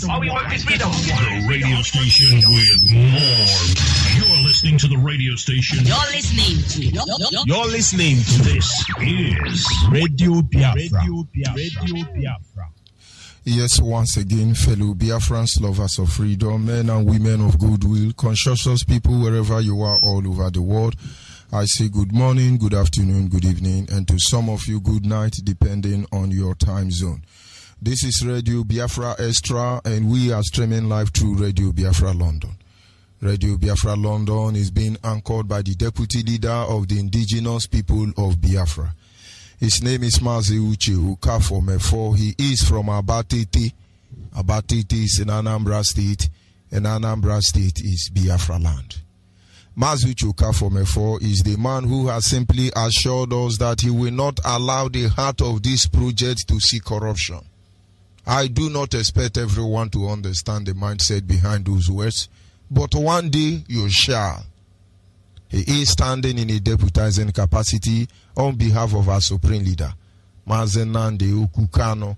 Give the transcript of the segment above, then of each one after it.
All we want is freedom. The radio station with more. You're listening to the radio station. You're listening to. This is Radio Biafra. Radio Biafra. Yes, once again, fellow Biafrans, lovers of freedom, men and women of goodwill, conscientious people wherever you are all over the world, I say good morning, good afternoon, good evening, and to some of you, good night, depending on your time zone. This is Radio Biafra Extra, and we are streaming live through Radio Biafra London. Radio Biafra London is being anchored by the Deputy Leader of the Indigenous People of Biafra. His name is Mazi Ukafomefo. He is from Abatete. Abatete is in Anambra State, and Anambra State is Biafra land. Mazi Ukafomefo is the man who has simply assured us that he will not allow the heart of this project to see corruption. I do not expect everyone to understand the mindset behind those words, but one day you shall. He is standing in a deputizing capacity on behalf of our Supreme Leader, Mazi Nnamdi Kanu.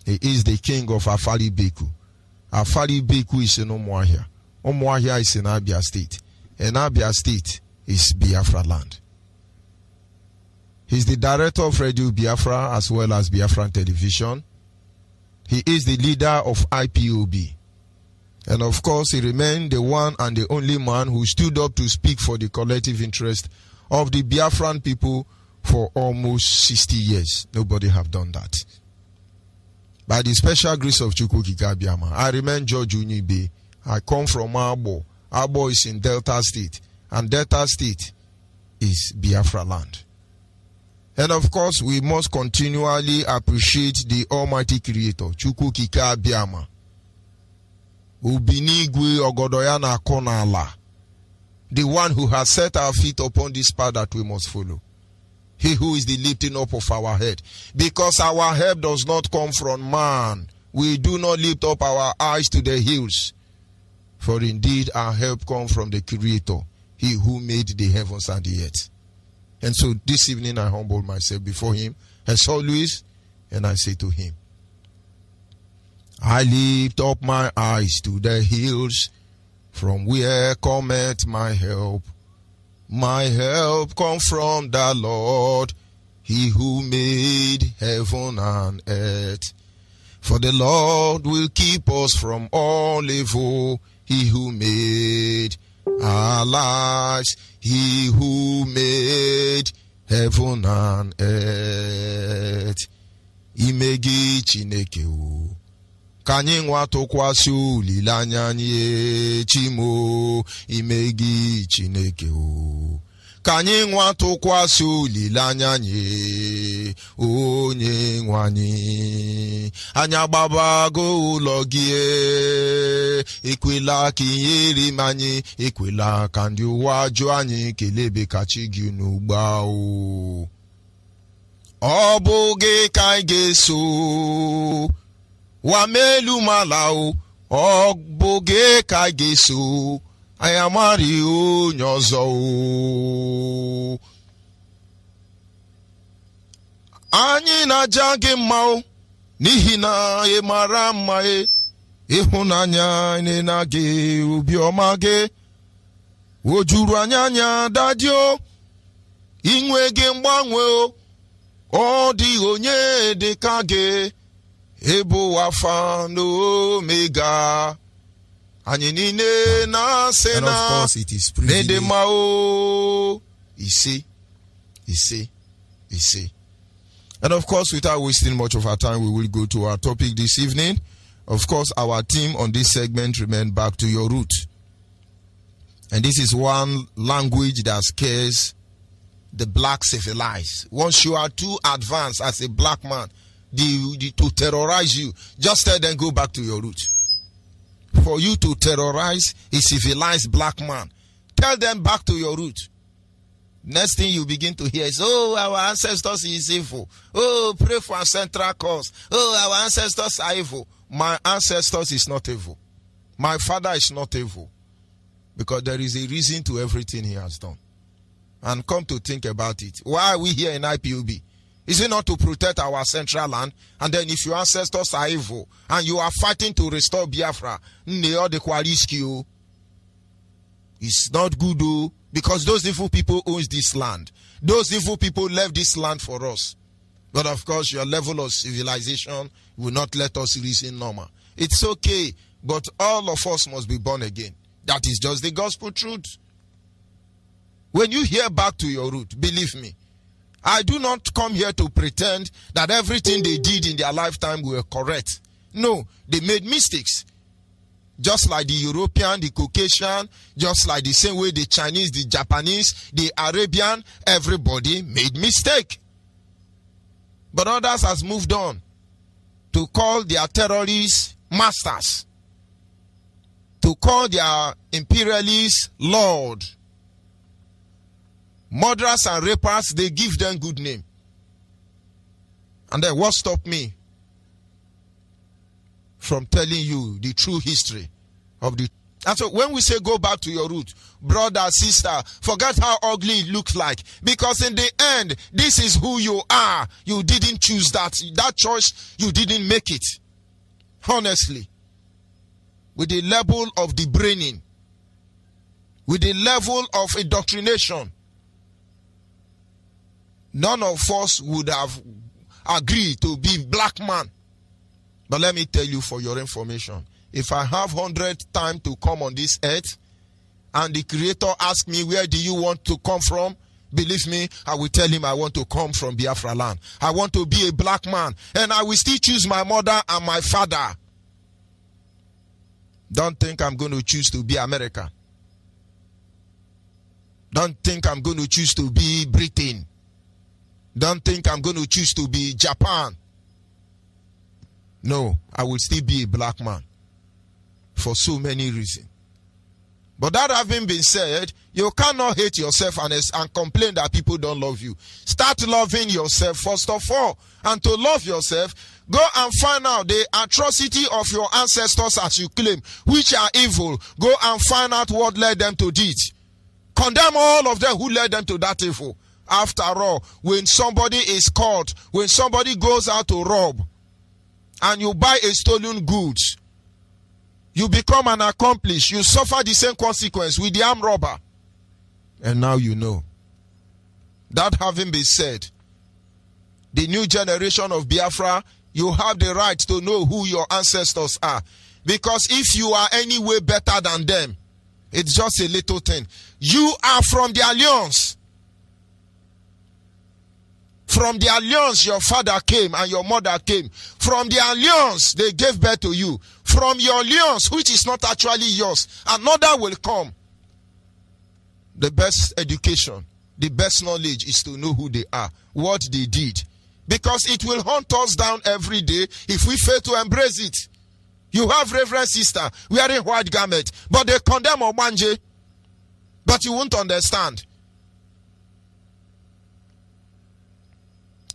He is the king of Afari Beku. Afari Beku is in Umuahia. Umuahia is in Abia State. And Abia State is Biafra land. He is the director of Radio Biafra as well as Biafran Television. He is the leader of IPOB. And of course, he remained the one and the only man who stood up to speak for the collective interest of the Biafran people for almost 60 years. Nobody have done that. By the special grace of Chukwu Kikabiama, I remain George Unibe. I come from Abo. Abo is in Delta State. And Delta State is Biafra land. And of course, we must continually appreciate the Almighty Creator, Chukwu Kikabiama. Ubinigwe Ogodoyana Konala, the one who has set our feet upon this path that we must follow. He who is the lifting up of our head. Because our help does not come from man. We do not lift up our eyes to the hills. For indeed our help comes from the Creator, He who made the heavens and the earth. And so this evening I humble myself before Him, as always, and I say to Him, I lift up my eyes to the hills, from where cometh my help. My help comes from the Lord, He who made heaven and earth. For the Lord will keep us from all evil, He who made our lives, He who made heaven and earth. Imegi Chineke o. Kanyi nwa tụkwasị olileanya anyị Chimo imegi Chineke o. Kanyi nwa tụkwasị olileanya anyị onye nwe anyị. Anyị agbabago ụlọ gị ekwela ka ihere m anyị, ekwela ka ndị ụwa jụọ anyị kelebe ka chi gị n'ugba o. Ọ bụ gị ka anyị ga-eso Wamelu malao ogboge kageso ayamari o nyozo Anyi na jage mao nihi na emara mma ihunanya ni nage ubioma ge ojuru anyanya dadio inwege mgbanwe o di onye de kage Ebo Alpha and Omega. And of course it is privilege. And of course, without wasting much of our time, we will go to our topic this evening. Of course, our theme on this segment remains back to your root. And this is one language that scares the black civilized. Once you are too advanced as a black man, to terrorize you, just tell them go back to your root. For you to terrorize a civilized black man, tell them back to your root. Next thing you begin to hear is, oh, our ancestors is evil. Oh, pray for our central cause. Oh, our ancestors are evil. My ancestors is not evil. My father is not evil. Because there is a reason to everything he has done. And come to think about it. Why are we here in IPOB? Is it not to protect our central land? And then if your ancestors are evil and you are fighting to restore Biafra, it's not good, though, because those evil people own this land. Those evil people left this land for us. But of course, your level of civilization will not let us reason normal. It's okay, but all of us must be born again. That is just the gospel truth. When you hear back to your root, believe me, I do not come here to pretend that everything they did in their lifetime were correct. No, they made mistakes. Just like the European, the Caucasian, just like the same way the Chinese, the Japanese, the Arabian, everybody made mistake. But others has moved on to call their terrorists masters, to call their imperialists Lord. Murderers and rapers, they give them good name. And then what stopped me from telling you the true history of the... And so when we say go back to your root, brother, sister, forget how ugly it looks like. Because in the end, this is who you are. You didn't choose that. That choice, you didn't make it. Honestly. With the level of the braining, with the level of indoctrination, none of us would have agreed to be black man. But let me tell you for your information, if I have 100 times to come on this earth, and the Creator asks me, where do you want to come from? Believe me, I will tell him I want to come from Biafra land. I want to be a black man. And I will still choose my mother and my father. Don't think I'm going to choose to be American. Don't think I'm going to choose to be Britain. Don't think I'm going to choose to be Japan. No, I will still be a black man for so many reasons. But that having been said, you cannot hate yourself and complain that people don't love you. Start loving yourself first of all. And to love yourself, go and find out the atrocity of your ancestors as you claim, which are evil. Go and find out what led them to it. Condemn all of them who led them to that evil. After all, when somebody is caught, when somebody goes out to rob, and you buy a stolen goods, you become an accomplice. You suffer the same consequence with the armed robber. And now you know. That having been said, the new generation of Biafra, you have the right to know who your ancestors are. Because if you are any way better than them, it's just a little thing. You are from the alliance. From the alliance, your father came and your mother came. From the alliance, they gave birth to you. From your alliance, which is not actually yours, another will come. The best education, the best knowledge is to know who they are, what they did. Because it will hunt us down every day if we fail to embrace it. You have Reverend Sister wearing white garment, but they condemn Obanje. But you won't understand.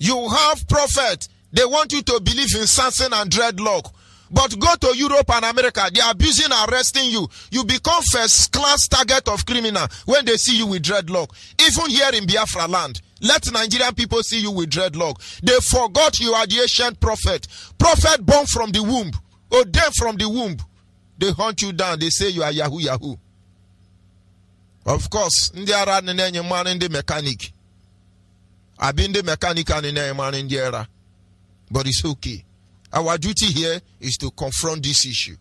You have prophet. They want you to believe in Samson and dreadlock. But go to Europe and America. They are abusing and arresting you. You become first class target of criminal when they see you with dreadlock. Even here in Biafra land. Let Nigerian people see you with dreadlock. They forgot you are the ancient prophet. Prophet born from the womb. Ordained from the womb. They hunt you down. They say you are Yahoo Yahoo. Of course, in the mechanic. I've been the mechanic and in the era. But it's okay. Our duty here is to confront this issue.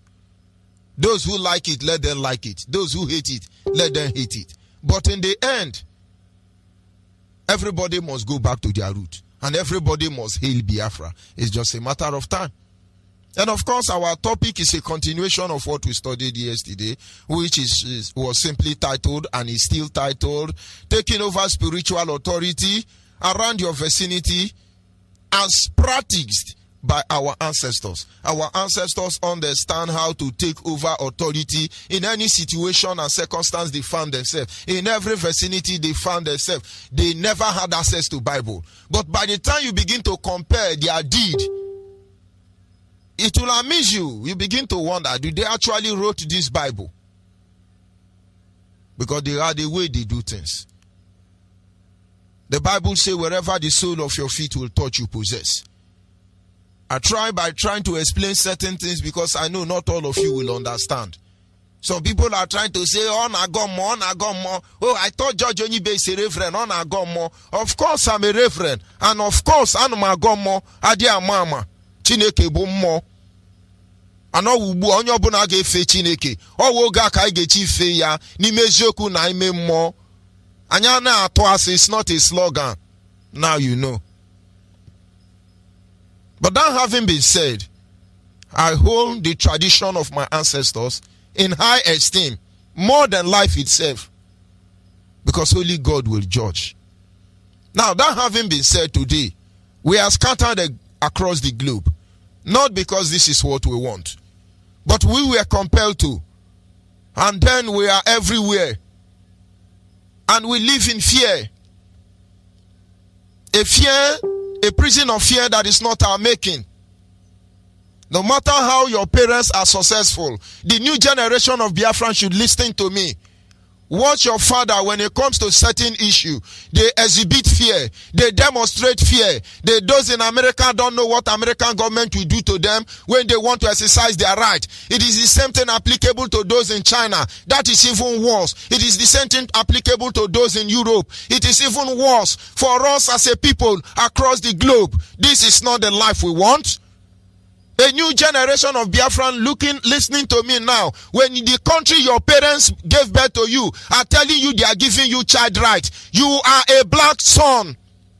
Those who like it, let them like it. Those who hate it, let them hate it. But in the end, everybody must go back to their root. And everybody must hail Biafra. It's just a matter of time. And of course, our topic is a continuation of what we studied yesterday, which was simply titled, and is still titled, Taking Over Spiritual Authority Around Your Vicinity as Practiced by our ancestors. Our ancestors understand how to take over authority in any situation and circumstance they found themselves. In every vicinity they found themselves. They never had access to Bible. But by the time you begin to compare their deed, it will amaze you. You begin to wonder, did they actually wrote this Bible? Because they are the way they do things. The Bible says, wherever the sole of your feet will touch, you possess. I try by trying to explain certain things because I know not all of you will understand. Some people are trying to say, oh, I thought George Onibe is a reverend. Of course, I'm a reverend. And of course, I'm a gomo. Adia mama. Chineke bu mo. Ano wubu onyo bu na ge fe Chineke. Owo ga ka ge chi fe ya. Ni mezioku na ime mo. Anya na ato as it's not a slogan. Now you know. But that having been said, I hold the tradition of my ancestors in high esteem, more than life itself, because only God will judge. Now, that having been said today, we are scattered across the globe, not because this is what we want, but we were compelled to, and then we are everywhere, and we live in fear. A prison of fear that is not our making. No matter how your parents are successful, the new generation of Biafran should listen to me. Watch your father when it comes to certain issue. They exhibit fear. They demonstrate fear. Those in America don't know what American government will do to them when they want to exercise their right. It is the same thing applicable to those in China. That is even worse. It is the same thing applicable to those in Europe. It is even worse for us as a people across the globe. This is not the life we want. A new generation of Biafran listening to me now. When in the country your parents gave birth to you are telling you they are giving you child right. You are a black son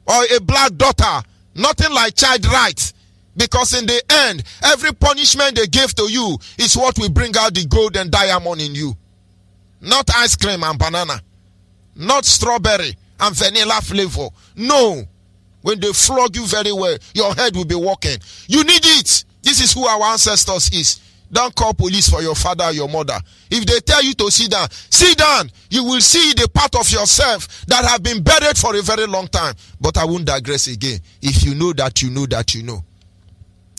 or a black daughter. Nothing like child right. Because in the end, every punishment they gave to you is what will bring out the gold and diamond in you. Not ice cream and banana. Not strawberry and vanilla flavor. No. When they flog you very well, your head will be walking. You need it. This is who our ancestors is. Don't call police for your father or your mother. If they tell you to sit down, you will see the part of yourself that have been buried for a very long time. But I won't digress again. If you know that, you know that you know.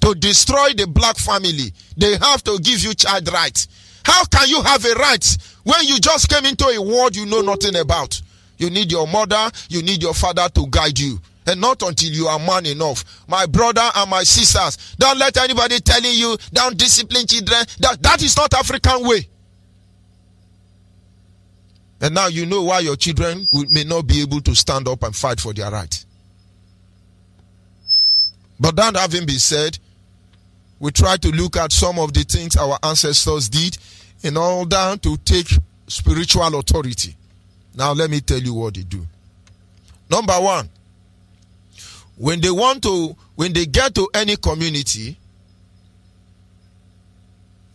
To destroy the black family, they have to give you child rights. How can you have a right when you just came into a world you know nothing about? You need your mother, you need your father to guide you. And not until you are man enough. My brother and my sisters, don't let anybody telling you, don't discipline children. That is not African way. And now you know why your children may not be able to stand up and fight for their right. But that having been said, we try to look at some of the things our ancestors did in order to take spiritual authority. Now let me tell you what they do. Number one, when they get to any community,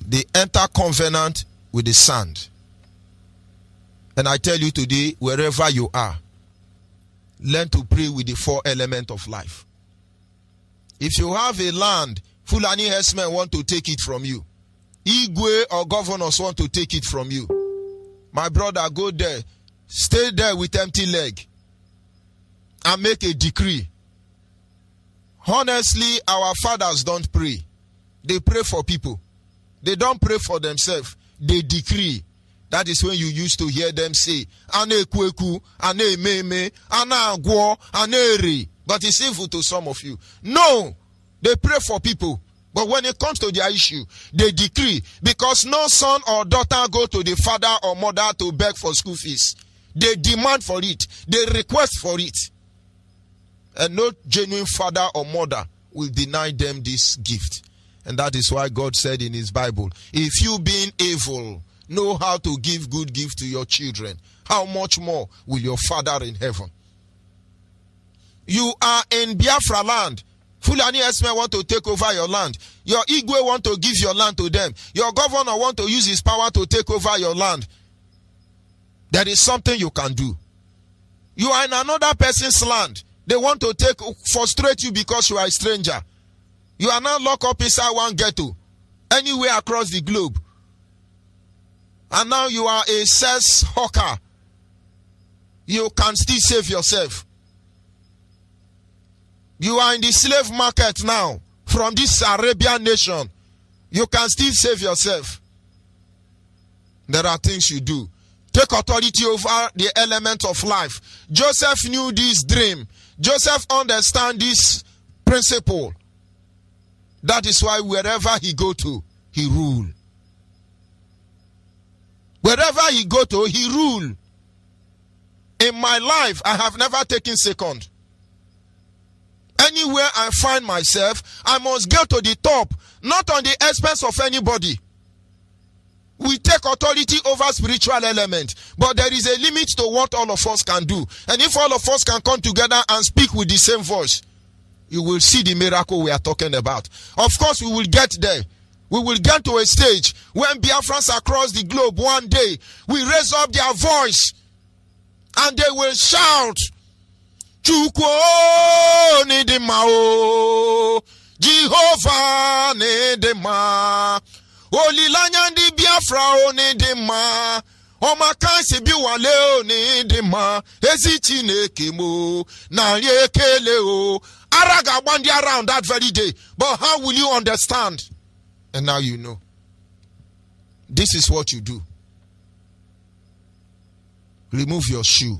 they enter covenant with the sand. And I tell you today, wherever you are, learn to pray with the 4 elements of life. If you have a land, Fulani herdsmen want to take it from you. Igwe or governors want to take it from you. My brother, go there. Stay there with empty leg. And make a decree. Honestly, our fathers don't pray. They pray for people. They don't pray for themselves. They decree. That is when you used to hear them say, Ane kweku, ane meme, ana agwo, ane re. But it's evil to some of you. No, they pray for people. But when it comes to their issue, they decree. Because no son or daughter go to the father or mother to beg for school fees. They demand for it. They request for it. And no genuine father or mother will deny them this gift. And that is why God said in his Bible, if you being evil know how to give good gifts to your children, how much more will your Father in heaven? You are in Biafra land. Fulani herdsmen want to take over your land. Your Igwe want to give your land to them. Your governor want to use his power to take over your land. There is something you can do. You are in another person's land. They want to frustrate you because you are a stranger. You are now locked up inside one ghetto, anywhere across the globe. And now you are a sex hawker. You can still save yourself. You are in the slave market now, from this Arabian nation. You can still save yourself. There are things you do. take authority over the element of life. Joseph knew this dream. Joseph understand this principle. That is why wherever he go to, he rule. Wherever he go to, he rule. In my life, I have never taken second. Anywhere I find myself, I must get to the top, not on the expense of anybody. We take authority over spiritual element, but there is a limit to what all of us can do. And if all of us can come together and speak with the same voice, you will see the miracle we are talking about. Of course, we will get there. We will get to a stage when Biafrans across the globe one day will raise up their voice and they will shout, Chukwo nidima o, Jehovah nidima. Olilanya ndi Biafra o nidima. Omakansi biwale o nidima. Ezi Chineke mo na ekele o. Araga bandi around that very day. But how will you understand? And now you know. This is what you do. Remove your shoe.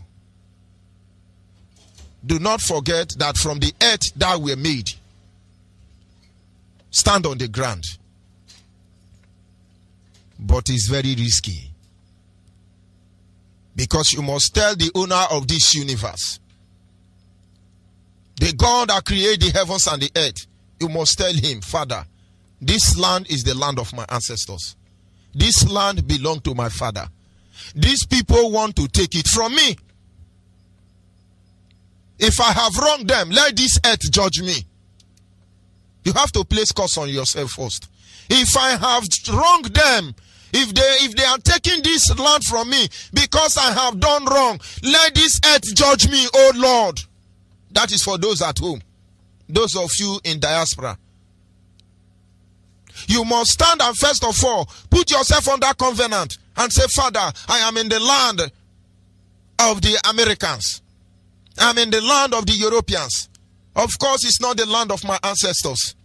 Do not forget that from the earth that we made, stand on the ground. But it's very risky. Because you must tell the owner of this universe, the God that created the heavens and the earth, you must tell him, Father, this land is the land of my ancestors. This land belongs to my father. These people want to take it from me. If I have wronged them, let this earth judge me. You have to place curse on yourself first. If I have wronged them, if they are taking this land from me because I have done wrong, let this earth judge me, oh Lord. That is for those at home. Those of you in diaspora. You must stand and first of all, put yourself under covenant and say, Father, I am in the land of the Americans. I am in the land of the Europeans. Of course, it's not the land of my ancestors.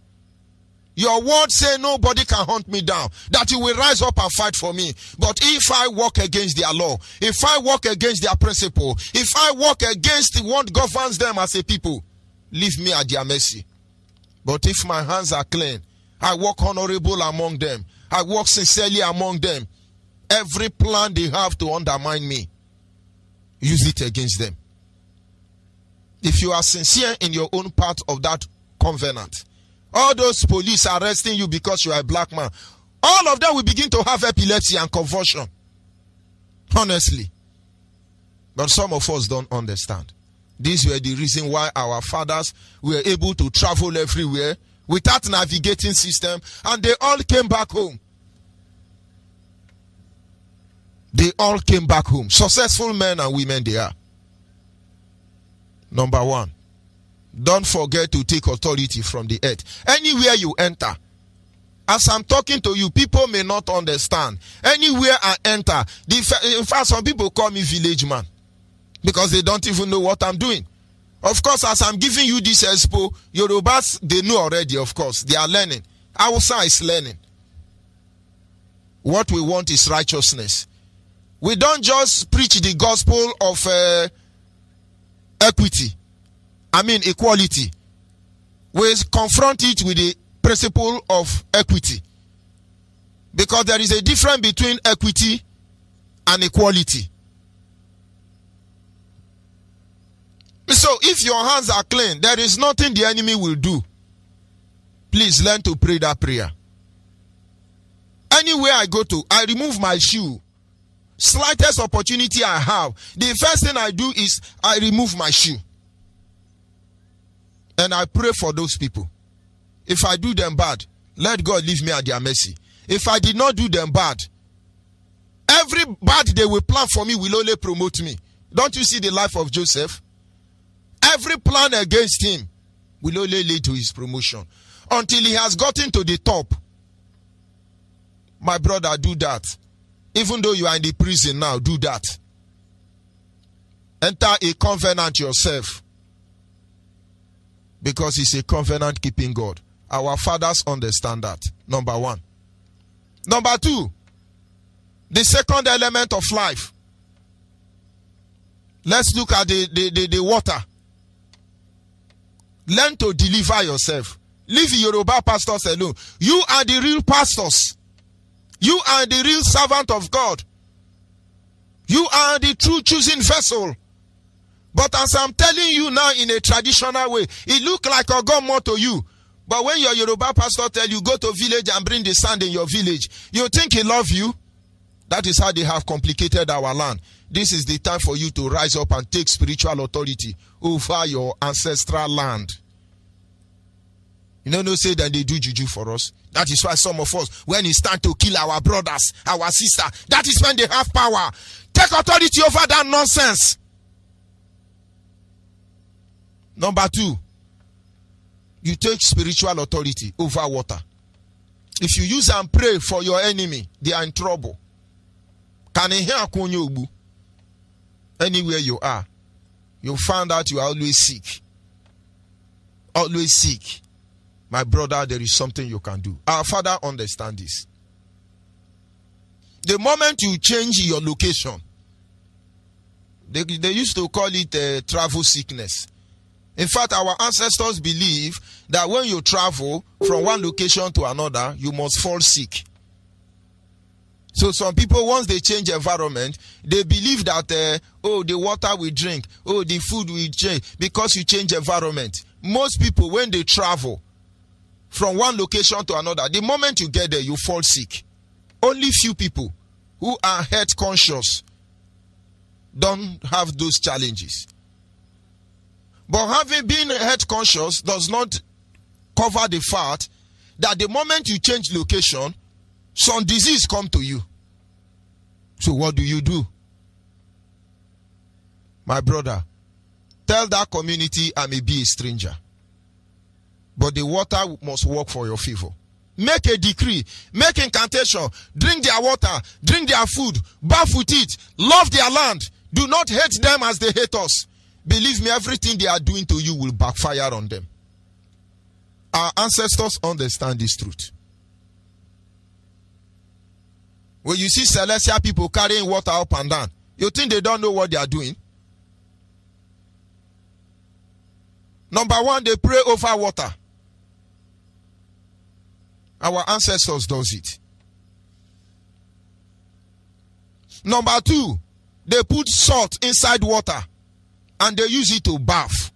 Your word say nobody can hunt me down, that you will rise up and fight for me. But if I walk against their law, if I walk against their principle, if I walk against what governs them as a people, leave me at their mercy. But if my hands are clean, I walk honorable among them, I walk sincerely among them, every plan they have to undermine me, use it against them. If you are sincere in your own part of that covenant, all those police arresting you because you are a black man, all of them will begin to have epilepsy and convulsion. Honestly. But some of us don't understand. These were the reason why our fathers were able to travel everywhere without navigating system, and they all came back home. They all came back home. Successful men and women they are. Number one, don't forget to take authority from the earth. Anywhere you enter, as I'm talking to you, people may not understand. Anywhere I enter, in fact, some people call me village man because they don't even know what I'm doing. Of course, as I'm giving you this expo, Yorubas, they know already, of course. They are learning. Hausa is learning. What we want is righteousness. We don't just preach the gospel of equality. We confront it with the principle of equity. Because there is a difference between equity and equality. So if your hands are clean, there is nothing the enemy will do. Please learn to pray that prayer. Anywhere I go to, I remove my shoe. Slightest opportunity I have, the first thing I do is I remove my shoe. And I pray for those people. If I do them bad, let God leave me at their mercy. If I did not do them bad, every bad they will plan for me will only promote me. Don't you see the life of Joseph? Every plan against him will only lead to his promotion. Until he has gotten to the top. My brother, do that. Even though you are in the prison now, do that. Enter a covenant yourself. Because he's a covenant keeping God. Our fathers understand that. Number one. Number two. The second element of life. Let's look at the water. Learn to deliver yourself. Leave Yoruba pastors alone. You are the real pastors. You are the real servant of God. You are the true choosing vessel. But as I'm telling you now in a traditional way, it looks like a God more to you. But when your Yoruba pastor tell you, go to village and bring the sand in your village, you think he love you? That is how they have complicated our land. This is the time for you to rise up and take spiritual authority over your ancestral land. You know, no say that they do juju for us. That is why some of us, when it's time to kill our brothers, our sisters, that is when they have power. Take authority over that nonsense. Number 2, you take spiritual authority over water. If you use and pray for your enemy, they are in trouble. Anywhere you are, you find out you are always sick. Always sick. My brother, there is something you can do. Our Father understands this. The moment you change your location, they used to call it travel sickness. In fact, our ancestors believe that when you travel from one location to another, you must fall sick. So some people, once they change environment, they believe that, the water we drink, the food we change, because you change environment. Most people, when they travel from one location to another, the moment you get there, you fall sick. Only few people who are health conscious don't have those challenges. But having been health conscious does not cover the fact that the moment you change location, some disease come to you. So what do? My brother, tell that community I may be a stranger, but the water must work for your favor. Make a decree, make incantation, drink their water, drink their food, bath with it, love their land. Do not hate them as they hate us. Believe me, everything they are doing to you will backfire on them. Our ancestors understand this truth. When you see celestial people carrying water up and down, you think they don't know what they are doing? Number 1, they pray over water. Our ancestors does it. Number 2, they put salt inside water and they use it to bath.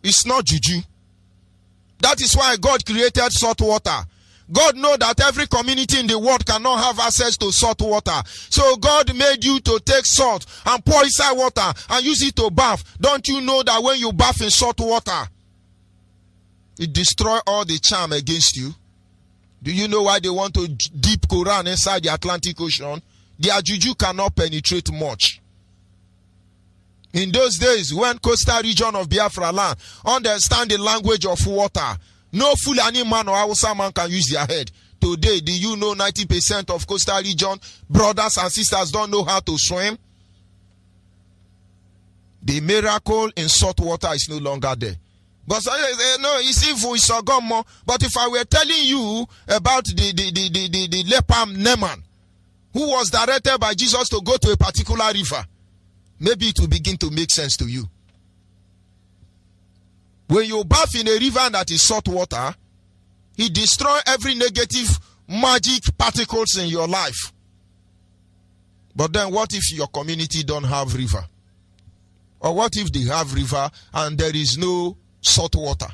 It's not juju. That is why God created salt water. God knows that every community in the world cannot have access to salt water. So God made you to take salt and pour inside water and use it to bath. Don't you know that when you bath in salt water, it destroys all the charm against you? Do you know why they want to dip Quran inside the Atlantic Ocean? Their juju cannot penetrate much. In those days, when coastal region of Biafra land understand the language of water, no Fulani man or Hausa man can use their head. Today, do you know 90% of coastal region brothers and sisters don't know how to swim? The miracle in salt water is no longer there. But no, it's evil, it's Ogomo. But if I were telling you about the leper Naaman, who was directed by Jesus to go to a particular river, maybe it will begin to make sense to you. When you bath in a river that is salt water, it destroys every negative magic particles in your life. But then what if your community don't have river? Or what if they have river and there is no salt water?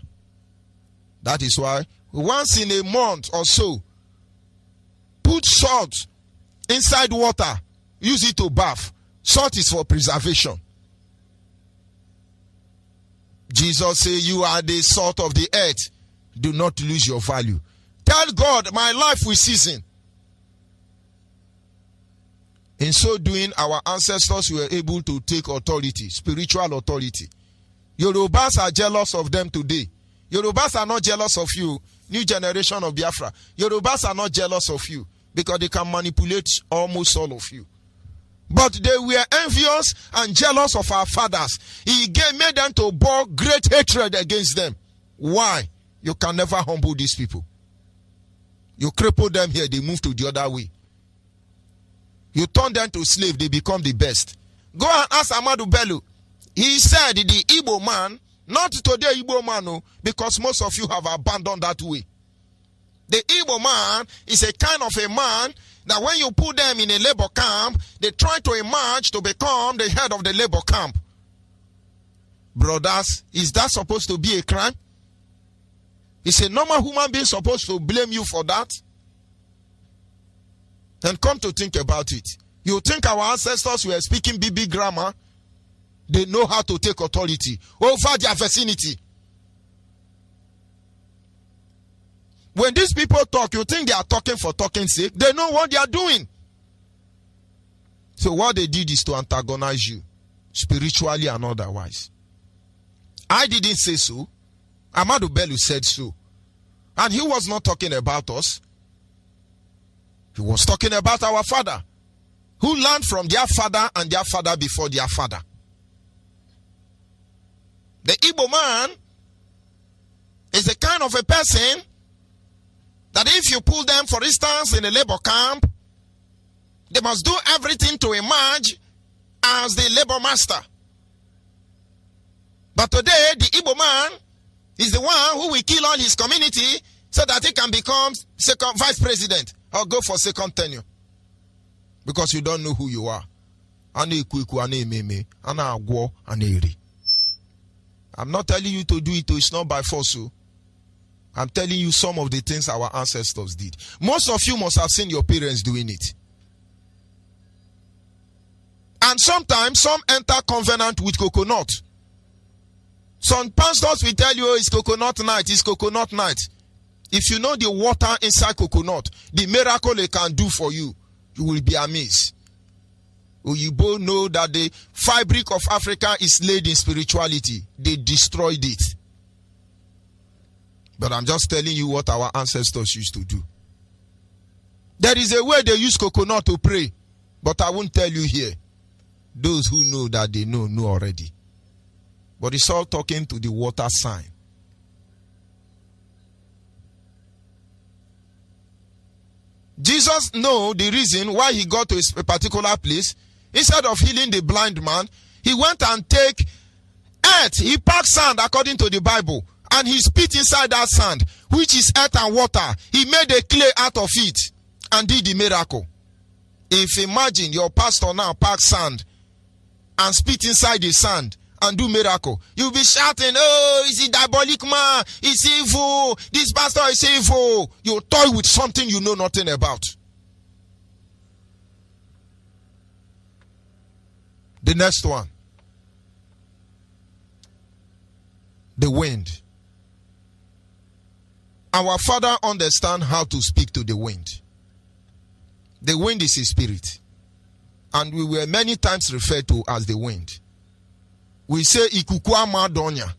That is why once in a month or so, put salt inside water, use it to bath. Salt is for preservation. Jesus said, you are the salt of the earth. Do not lose your value. Tell God, my life will season. In so doing, our ancestors were able to take authority, spiritual authority. Yorubas are jealous of them today. Yorubas are not jealous of you. New generation of Biafra. Yorubas are not jealous of you because they can manipulate almost all of you. But they were envious and jealous of our fathers. He made them to bear great hatred against them. Why? You can never humble these people. You cripple them here, they move to the other way. You turn them to slave, they become the best. Go and ask Amadu Bello. He said the Igbo man, not today Igbo man, no, because most of you have abandoned that way. The Igbo man is a kind of a man that when you put them in a labor camp, they try to emerge to become the head of the labor camp. Brothers, is that supposed to be a crime? Is a normal human being supposed to blame you for that? And come to think about it. You think our ancestors were speaking BB grammar? They know how to take authority over their vicinity. When these people talk, you think they are talking for talking's sake? They know what they are doing. So what they did is to antagonize you, spiritually and otherwise. I didn't say so. Amadu Bello said so. And he was not talking about us. He was talking about our father, who learned from their father and their father before their father. The Igbo man is the kind of a person that if you pull them, for instance, in a labor camp, they must do everything to emerge as the labor master. But today, the Igbo man is the one who will kill all his community so that he can become second vice president or go for second tenure. Because you don't know who you are. I'm not telling you to do it, it's not by force. I'm telling you some of the things our ancestors did. Most of you must have seen your parents doing it. And sometimes some enter covenant with coconut. Some pastors will tell you, oh, it's coconut night, it's coconut night. If you know the water inside coconut, the miracle it can do for you, you will be amazed. You both know that the fabric of Africa is laid in spirituality. They destroyed it. But I'm just telling you what our ancestors used to do. There is a way they use coconut to pray, but I won't tell you here. Those who know that they know already. But it's all talking to the water sign. Jesus know the reason why he got to a particular place. Instead of healing the blind man, he went and take earth. He packed sand according to the Bible. And he spit inside that sand, which is earth and water. He made a clay out of it and did the miracle. If imagine your pastor now pack sand and spit inside the sand and do miracle, you'll be shouting, oh, is he diabolic man? He's evil. This pastor is evil. You toy with something you know nothing about. The next one. The wind. Our father understands how to speak to the wind. The wind is a spirit. And we were many times referred to as the wind. We say, Ikukwa Madonya,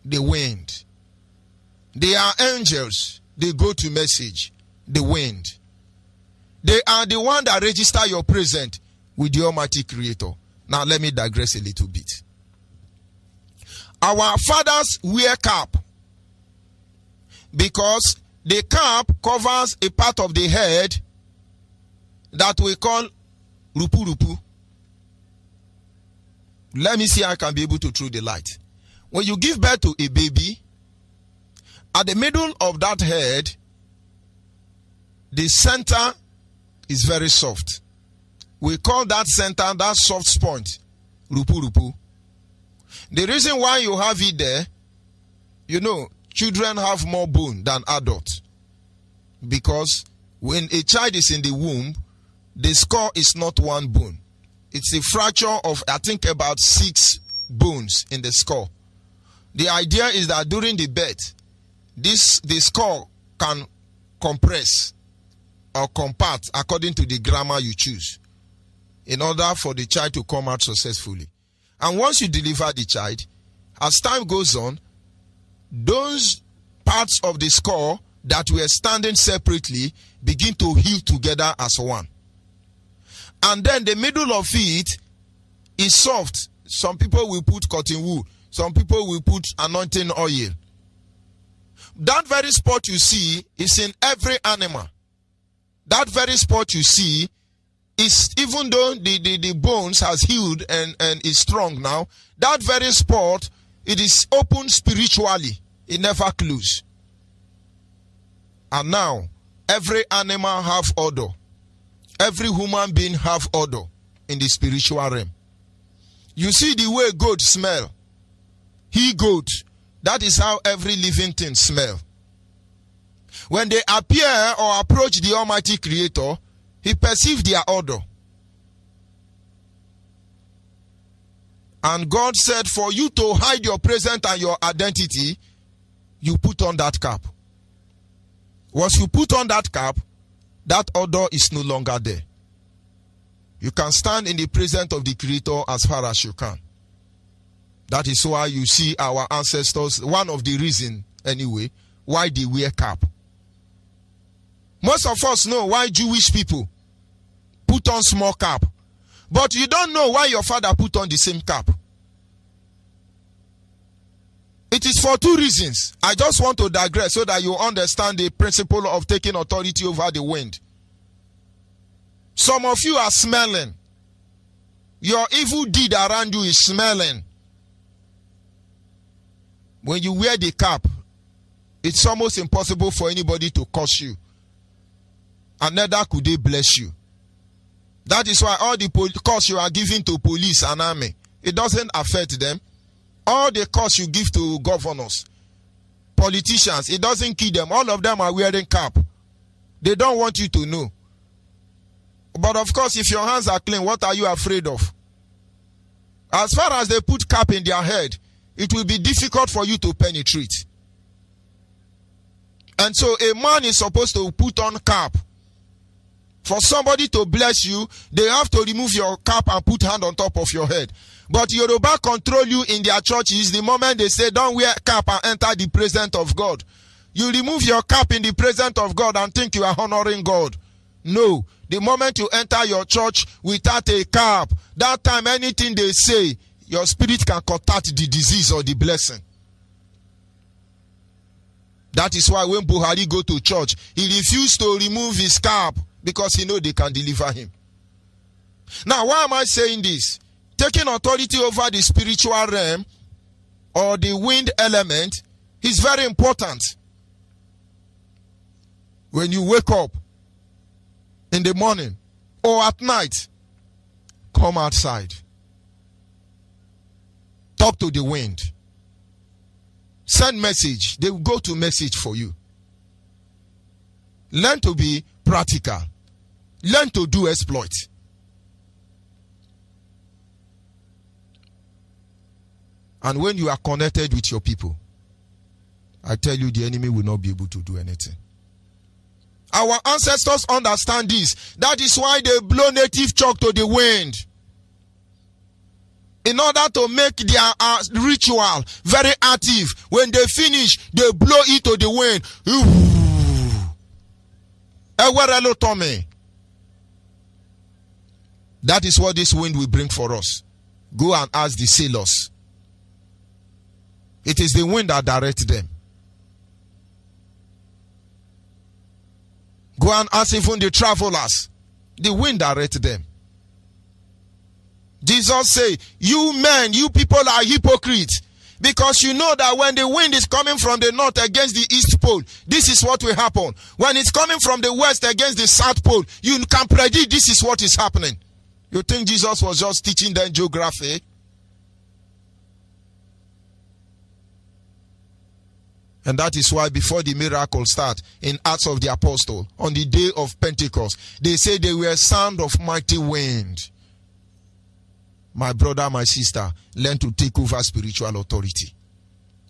the wind. They are angels. They go to message, the wind. They are the one that register your present with the Almighty Creator. Now let me digress a little bit. Our fathers wear cap because the cap covers a part of the head that we call rupu rupu. Let me see how I can be able to throw the light. When you give birth to a baby, at the middle of that head, the center is very soft. We call that center, that soft sponge, rupu rupu. The reason why you have it there, you know, children have more bone than adults. Because when a child is in the womb, the skull is not one bone. It's a fracture of, I think, about 6 bones in the skull. The idea is that during the birth, the skull can compress or compact according to the grammar you choose in order for the child to come out successfully. And once you deliver the child, as time goes on, those parts of the skull that were standing separately begin to heal together as one. And then the middle of it is soft. Some people will put cotton wool. Some people will put anointing oil. That very spot you see is in every animal. That very spot you see is, even though the bones has healed and is strong now, that very spot, it is open spiritually. It never closes. And now, every animal have odor. Every human being have odor in the spiritual realm. You see the way goat smell. He goat. That is how every living thing smell. When they appear or approach the Almighty Creator, he perceives their odor. And God said, for you to hide your presence and your identity, you put on that cap. Once you put on that cap, that odor is no longer there. You can stand in the presence of the Creator as far as you can. That is why you see our ancestors, one of the reasons anyway, why they wear cap. Most of us know why Jewish people put on small cap. But you don't know why your father put on the same cap. It is for two reasons. I just want to digress so that you understand the principle of taking authority over the wind. Some of you are smelling. Your evil deed around you is smelling. When you wear the cap, it's almost impossible for anybody to curse you. And neither could they bless you. That is why all the curse you are giving to police and army, it doesn't affect them. All the curse you give to governors, politicians, it doesn't kill them. All of them are wearing cap. They don't want you to know. But of course, if your hands are clean, what are you afraid of? As far as they put cap in their head, it will be difficult for you to penetrate. And so a man is supposed to put on cap. For somebody to bless you, they have to remove your cap and put hand on top of your head. But Yoruba control you in their churches the moment they say don't wear cap and enter the presence of God. You remove your cap in the presence of God and think you are honoring God. No. The moment you enter your church without a cap, that time anything they say, your spirit can contact the disease or the blessing. That is why when Buhari go to church, he refused to remove his cap because he know they can deliver him. Now, why am I saying this? Taking authority over the spiritual realm or the wind element is very important. When you wake up in the morning or at night, come outside. Talk to the wind. Send message. They will go to message for you. Learn to be practical. Learn to do exploit. And when you are connected with your people, I tell you the enemy will not be able to do anything. Our ancestors understand this. That is why they blow native chalk to the wind. In order to make their ritual very active. When they finish, they blow it to the wind. That is what this wind will bring for us. Go and ask the sailors. It is the wind that directs them. Go and ask even the travelers. The wind directs them. Jesus say, you men, you people are hypocrites. Because you know that when the wind is coming from the north against the east pole, this is what will happen. When it's coming from the west against the south pole, you can predict this is what is happening. You think Jesus was just teaching them geography? And that is why before the miracle start in Acts of the Apostle, on the day of Pentecost, they say they were sound of mighty wind. My brother, my sister, learn to take over spiritual authority.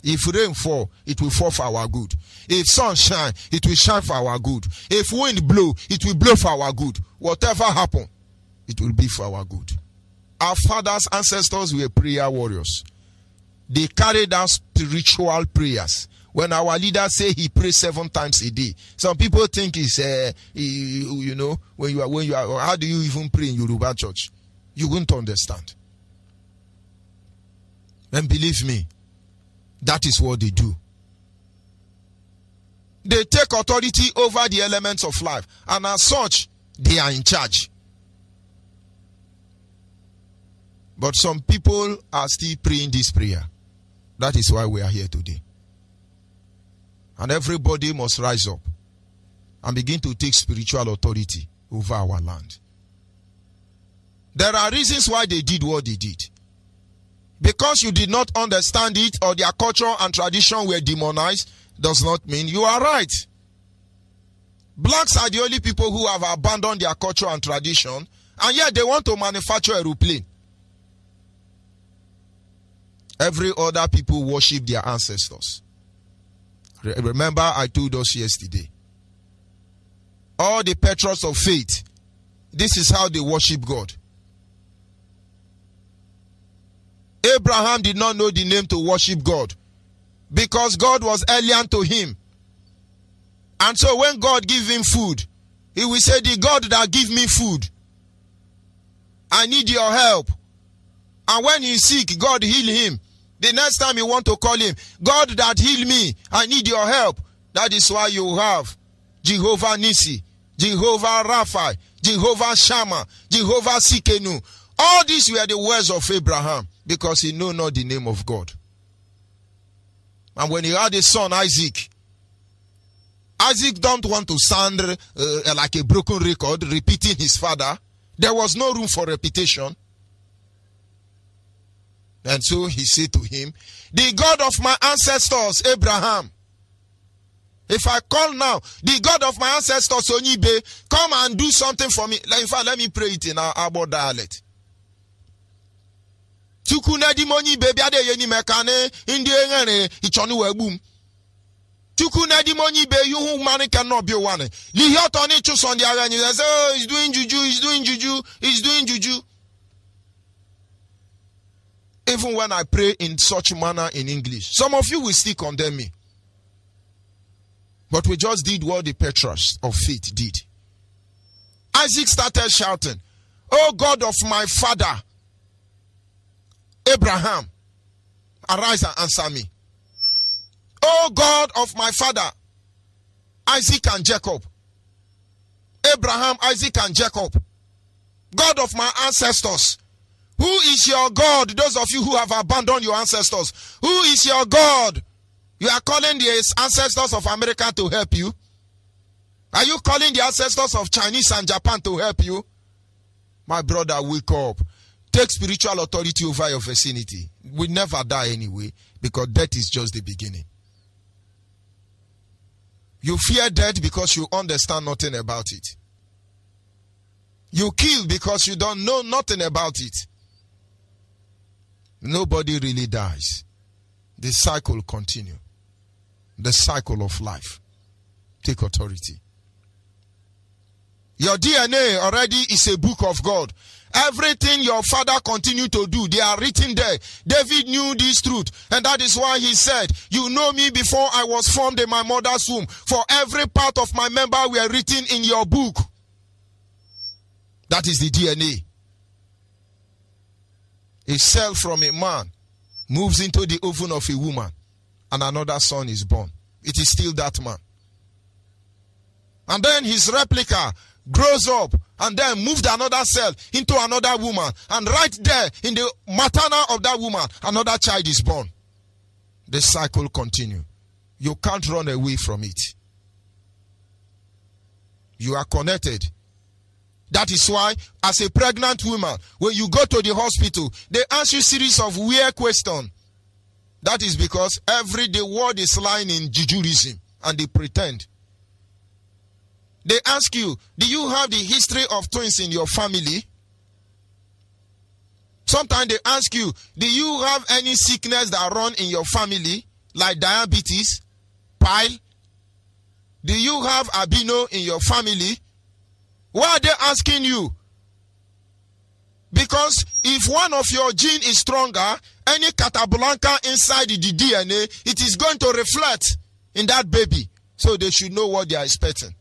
If rain fall, it will fall for our good. If sun shine, it will shine for our good. If wind blow, it will blow for our good. Whatever happen, it will be for our good. Our fathers, ancestors were prayer warriors. They carried out spiritual prayers. When our leader say he prays 7 times a day, some people think it's when you are, how do you even pray in Yoruba church? You won't understand. And believe me, that is what they do. They take authority over the elements of life, and as such, they are in charge. But some people are still praying this prayer. That is why we are here today. And everybody must rise up and begin to take spiritual authority over our land. There are reasons why they did what they did. Because you did not understand it or their culture and tradition were demonized does not mean you are right. Blacks are the only people who have abandoned their culture and tradition, and yet they want to manufacture a aeroplane. Every other people worship their ancestors. Remember, I told us yesterday. All the patriots of faith, this is how they worship God. Abraham did not know the name to worship God because God was alien to him. And so when God gives him food, he will say, the God that give me food, I need your help. And when he's sick, God heal him. The next time you want to call him, God that heal me, I need your help. That is why you have Jehovah Nisi, Jehovah Rapha, Jehovah Shammah, Jehovah Sikenu. All these were the words of Abraham because he knew not the name of God. And when he had a son, Isaac don't want to sound like a broken record, repeating his father. There was no room for repetition. And so he said to him, the God of my ancestors, Abraham. If I call now, the God of my ancestors, Onibe, come and do something for me. In fact, let me pray it in our Abo dialect. Tukunedi moni baby ade yeni mekane indi engene ichonu webum. Tukunedi moni be you who man cannot be one. Li hotoni chus on the arena. They say, oh, he's doing juju, he's doing juju, he's doing juju. Even when I pray in such manner in English, some of you will still condemn me. But we just did what the patriarchs of faith did. Isaac started shouting, oh God of my father, Abraham, arise and answer me. Oh God of my father, Isaac and Jacob. Abraham, Isaac and Jacob. God of my ancestors. Who is your God? Those of you who have abandoned your ancestors. Who is your God? You are calling the ancestors of America to help you? Are you calling the ancestors of Chinese and Japan to help you? My brother, wake up. Take spiritual authority over your vicinity. We never die anyway, because death is just the beginning. You fear death because you understand nothing about it. You kill because you don't know nothing about it. Nobody really dies. The cycle continues. The cycle of life. Take authority. Your DNA already is a book of God. Everything your father continued to do, they are written there. David knew this truth, and that is why he said, you know me before I was formed in my mother's womb. For every part of my member were written in your book. That is the DNA. A cell from a man moves into the ovum of a woman, and another son is born. It is still that man. And then his replica grows up and then moved another cell into another woman. And right there in the maternal of that woman, another child is born. The cycle continues. You can't run away from it. You are connected. That is why, as a pregnant woman, when you go to the hospital, they ask you a series of weird questions. That is because the world is lying in jujuism, and they pretend. They ask you, do you have the history of twins in your family? Sometimes they ask you, do you have any sickness that run in your family, like diabetes, pile? Do you have albino in your family? Why are they asking you? Because if one of your gene is stronger, any Casablanca inside the DNA, it is going to reflect in that baby. So they should know what they are expecting.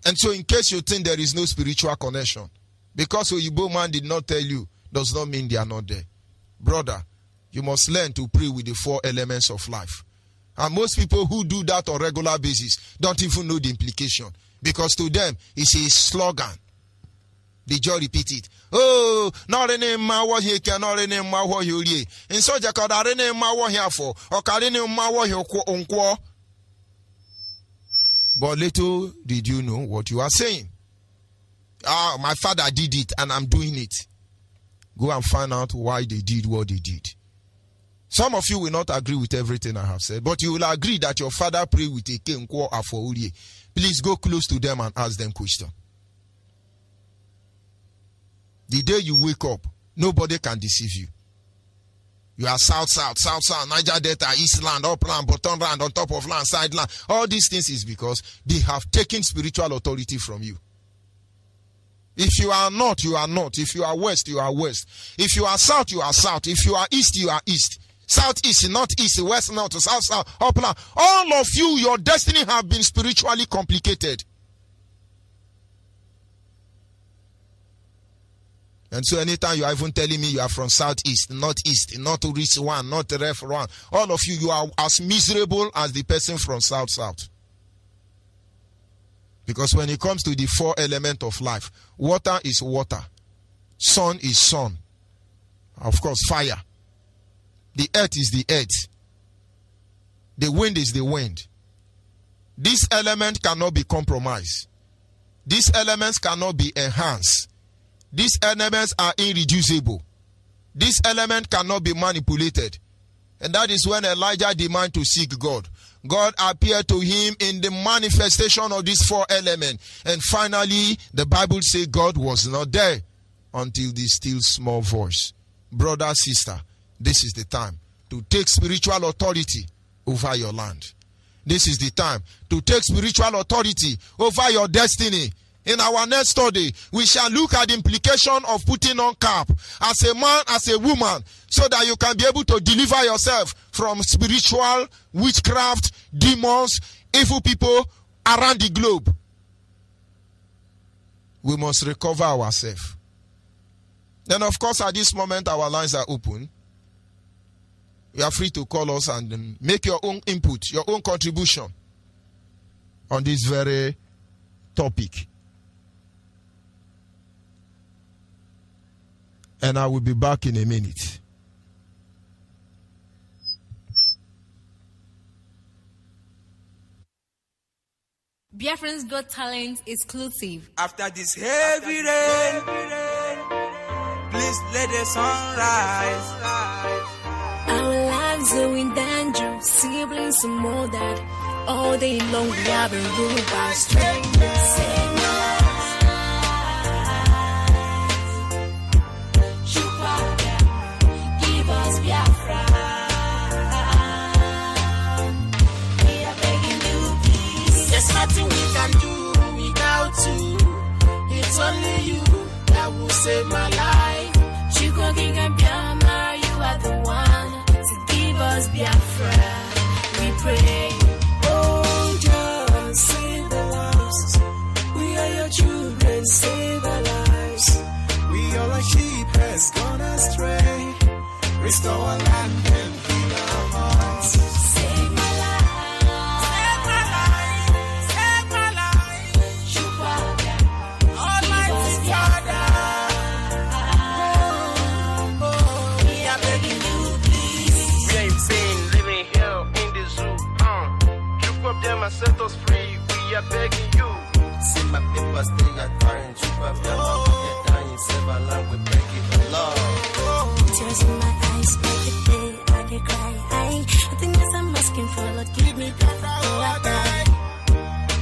And so in case you think there is no spiritual connection, because Oyibo man did not tell you, does not mean they are not there. Brother, you must learn to pray with the 4 elements of life. And most people who do that on a regular basis don't even know the implication. Because to them, it's a slogan. They just repeat it. Oh, not any ma what he can, not any ma what you ye. In such a card, I didn't ma what here for, or Kalini ma what you unquo. But little did you know what you are saying. Ah, my father did it and I'm doing it. Go and find out why they did what they did. Some of you will not agree with everything I have said, but you will agree that your father prayed with a king. Please go close to them and ask them questions. The day you wake up, nobody can deceive you. You are south, Niger Delta, East land, up land, bottom land, on top of land, side land. All these things is because they have taken spiritual authority from you. If you are north, you are north. If you are west, you are west. If you are south, you are south. If you are east, you are east. Southeast, northeast, west, north, south, upland. All of you, your destiny have been spiritually complicated. And so anytime you are even telling me you are from southeast, northeast, northeast one, not ref one, all of you are as miserable as the person from south. Because when it comes to the 4 elements of life, water is water, sun is sun, of course fire, the earth is the earth, the wind is the wind. This element cannot be compromised. These elements cannot be enhanced. These elements are irreducible. This element cannot be manipulated. And that is when Elijah demanded to seek God. God appeared to him in the manifestation of these 4 elements. And finally, the Bible says God was not there until the still small voice. Brother, sister, this is the time to take spiritual authority over your land. This is the time to take spiritual authority over your destiny. In our next study, we shall look at the implication of putting on cap as a man, as a woman, so that you can be able to deliver yourself from spiritual witchcraft, demons, evil people around the globe. We must recover ourselves. Then, of course, at this moment, our lines are open. You are free to call us and make your own input, your own contribution on this very topic. And I will be back in a minute. Biafra's Got Talent exclusive. After this heavy rain, please let the sun rise. Our lives are in danger, siblings and more that all day long we have been ruled by strangers. Give us Biafra. We are begging you, please. There's nothing we can do without you. It's only you that will save my life. Chiko King and Biafra, you are the one to give us Biafra. We pray. Oh, just save the lives. We are your children, save our lives. We are like sheep has gone astray. Restore our land and heal our hearts. Save my life. Save my life. Save my life. Chukwu, Almighty Father. we are begging you, please. We ain't seen living here in the zoo. Chuck up them and set us free. We are begging you. See my people stay at foreign. Chuck up them and get down. Save our land, we beg you for love. Tears in my eyes, every day I can cry. Nothing else I'm asking for, Lord, give me Biafra before I die.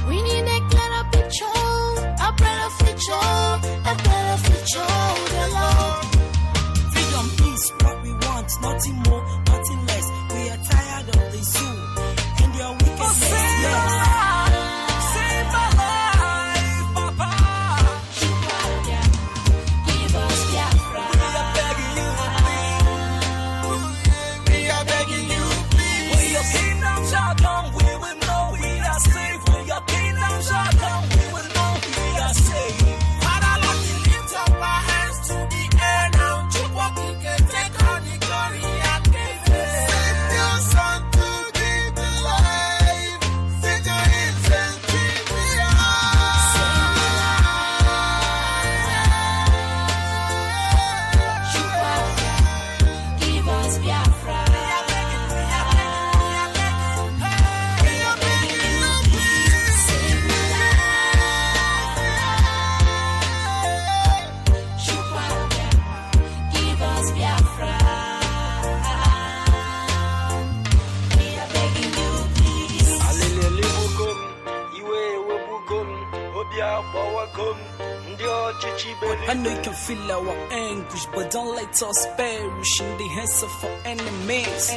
We need a clearer picture, a better future, a better future, the Lord. Freedom, peace, what we want, nothing more, nothing less. We are tired of the zoo and your wickedness. Yes. Save my life, Papa. Give us Biafra. We are begging you, please. We are begging you, please. When your kingdom shall come, we will know we are safe. When your kingdom shall come, we will know we are safe. Father, Lord, we lift up our hands to the air now. Chukwu can take all the glory and I know you can feel our anguish, but don't let us perish in the hands of our enemies.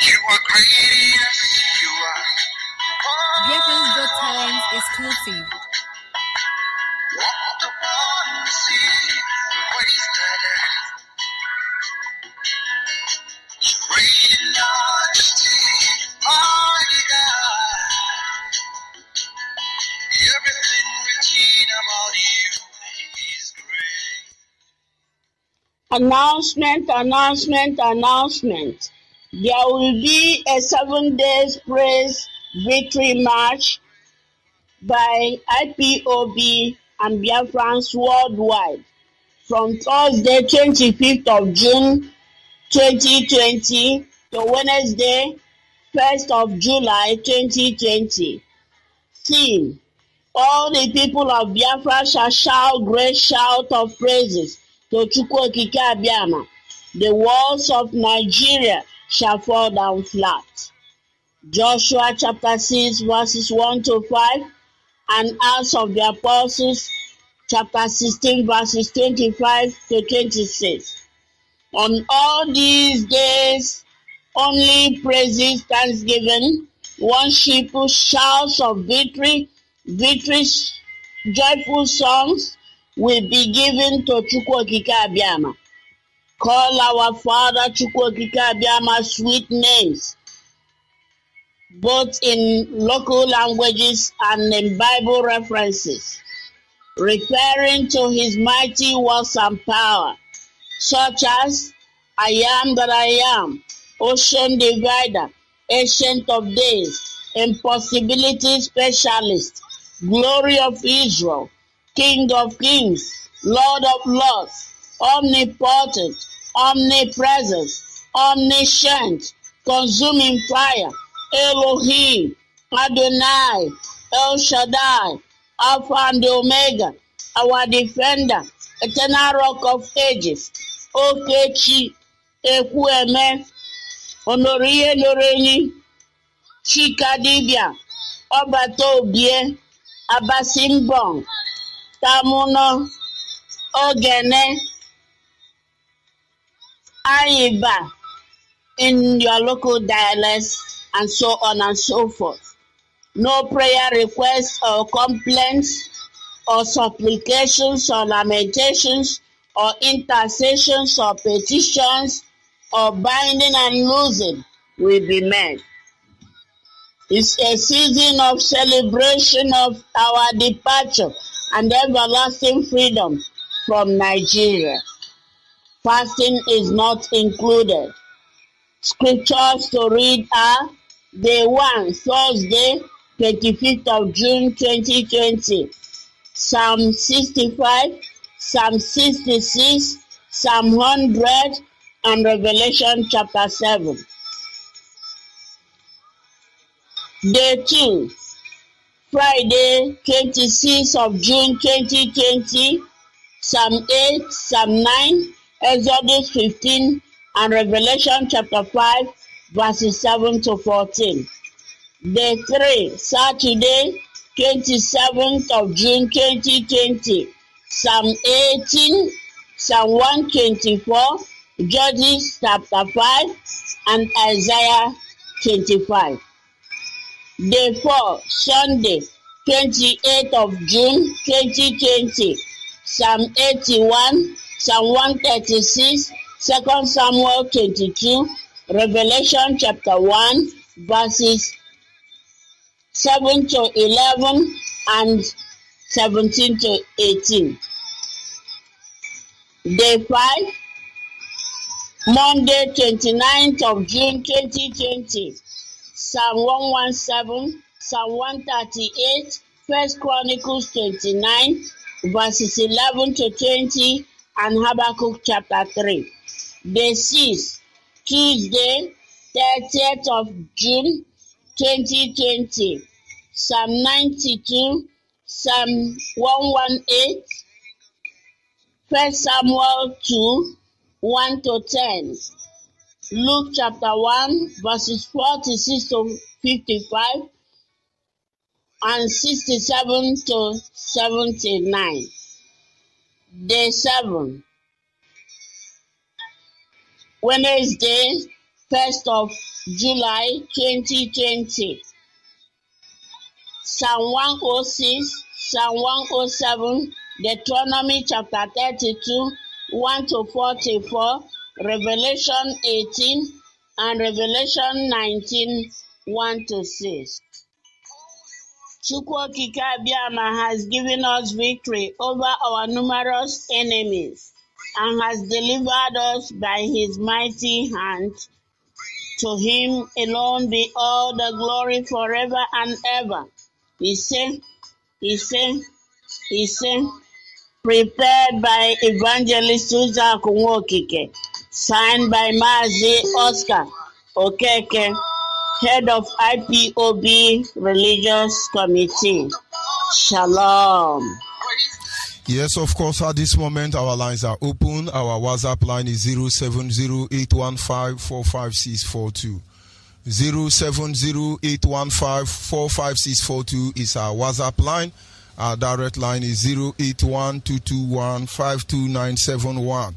You are great, you are. Biafra's Got Talent exclusive. Walk upon the sea, wasted. Great in majesty, mighty God. Everything written about you is great. Announcement. There will be a 7 days praise victory march by Ipob and Biafrans worldwide from Thursday 25th of June 2020 to Wednesday 1st of July 2020. Theme: all the people of Biafra shall shout great shout of praises to Chukwu Okike Abiama. The walls of Nigeria shall fall down flat. Joshua chapter 6 verses 1 to 5 and Acts of the Apostles chapter 16 verses 25 to 26. On all these days, only praises, thanksgiving, worship, shouts of victory, joyful songs will be given to Chukwu Okike Abiama. Call our Father Chukwu Okike Abiama sweet names, both in local languages and in Bible references, referring to his mighty works and power, such as I am that I am, Ocean Divider, Ancient of Days, Impossibility Specialist, Glory of Israel, King of Kings, Lord of Lords, Omnipotent, Omnipresent, Omniscient, Consuming Fire, Elohim, Adonai, El Shaddai, Alpha and Omega, our Defender, Eternal Rock of Ages, Okechi, Ekwueme, Honorie Loreni, Chikadibia, Obatobie, Abasimbong, Tamuno, Ogene, Aiba, in your local dialects, and so on and so forth. No prayer requests or complaints or supplications or lamentations or intercessions or petitions or binding and loosing will be made. It's a season of celebration of our departure and everlasting freedom from Nigeria. Fasting is not included. Scriptures to read are Day 1, Thursday, 25th of June 2020. Psalm 65, Psalm 66, Psalm 100, and Revelation chapter 7. Day 2, Friday, 26th of June 2020, Psalm 8, Psalm 9, Exodus 15, and Revelation chapter 5, verses 7 to 14. Day 3, Saturday, 27th of June 2020, Psalm 18, Psalm 124, Judges chapter 5, and Isaiah 25. Day 4, Sunday, 28th of June 2020, Psalm 81, Psalm 136, 2 Samuel 22, Revelation chapter 1, verses 7 to 11 and 17 to 18. Day 5, Monday, 29th of June 2020, Psalm 117, Psalm 138, 1 Chronicles 29, verses 11 to 20, and Habakkuk chapter 3. Day 6, Tuesday, 30th of June 2020, Psalm 92, Psalm 118, 1 Samuel 2, 1 to 10, Luke chapter 1, verses 46 to 55, and 67 to 79. Day 7. Wednesday, 1st of July 2020. Psalm 106, Psalm 107, Deuteronomy chapter 32, 1 to 44, Revelation 18, and Revelation 19, 1 to 6. Chukwokike Abiyama has given us victory over our numerous enemies and has delivered us by his mighty hand. To him alone be all the glory forever and ever. He said, prepared by Evangelist Susan Nwokike, signed by Mazi Oscar Okeke, head of IPOB Religious Committee. Shalom. Yes, of course, at this moment, our lines are open. Our WhatsApp line is 070-815-45642. 070-815-45642 is our WhatsApp line. Our direct line is 081-221-52971.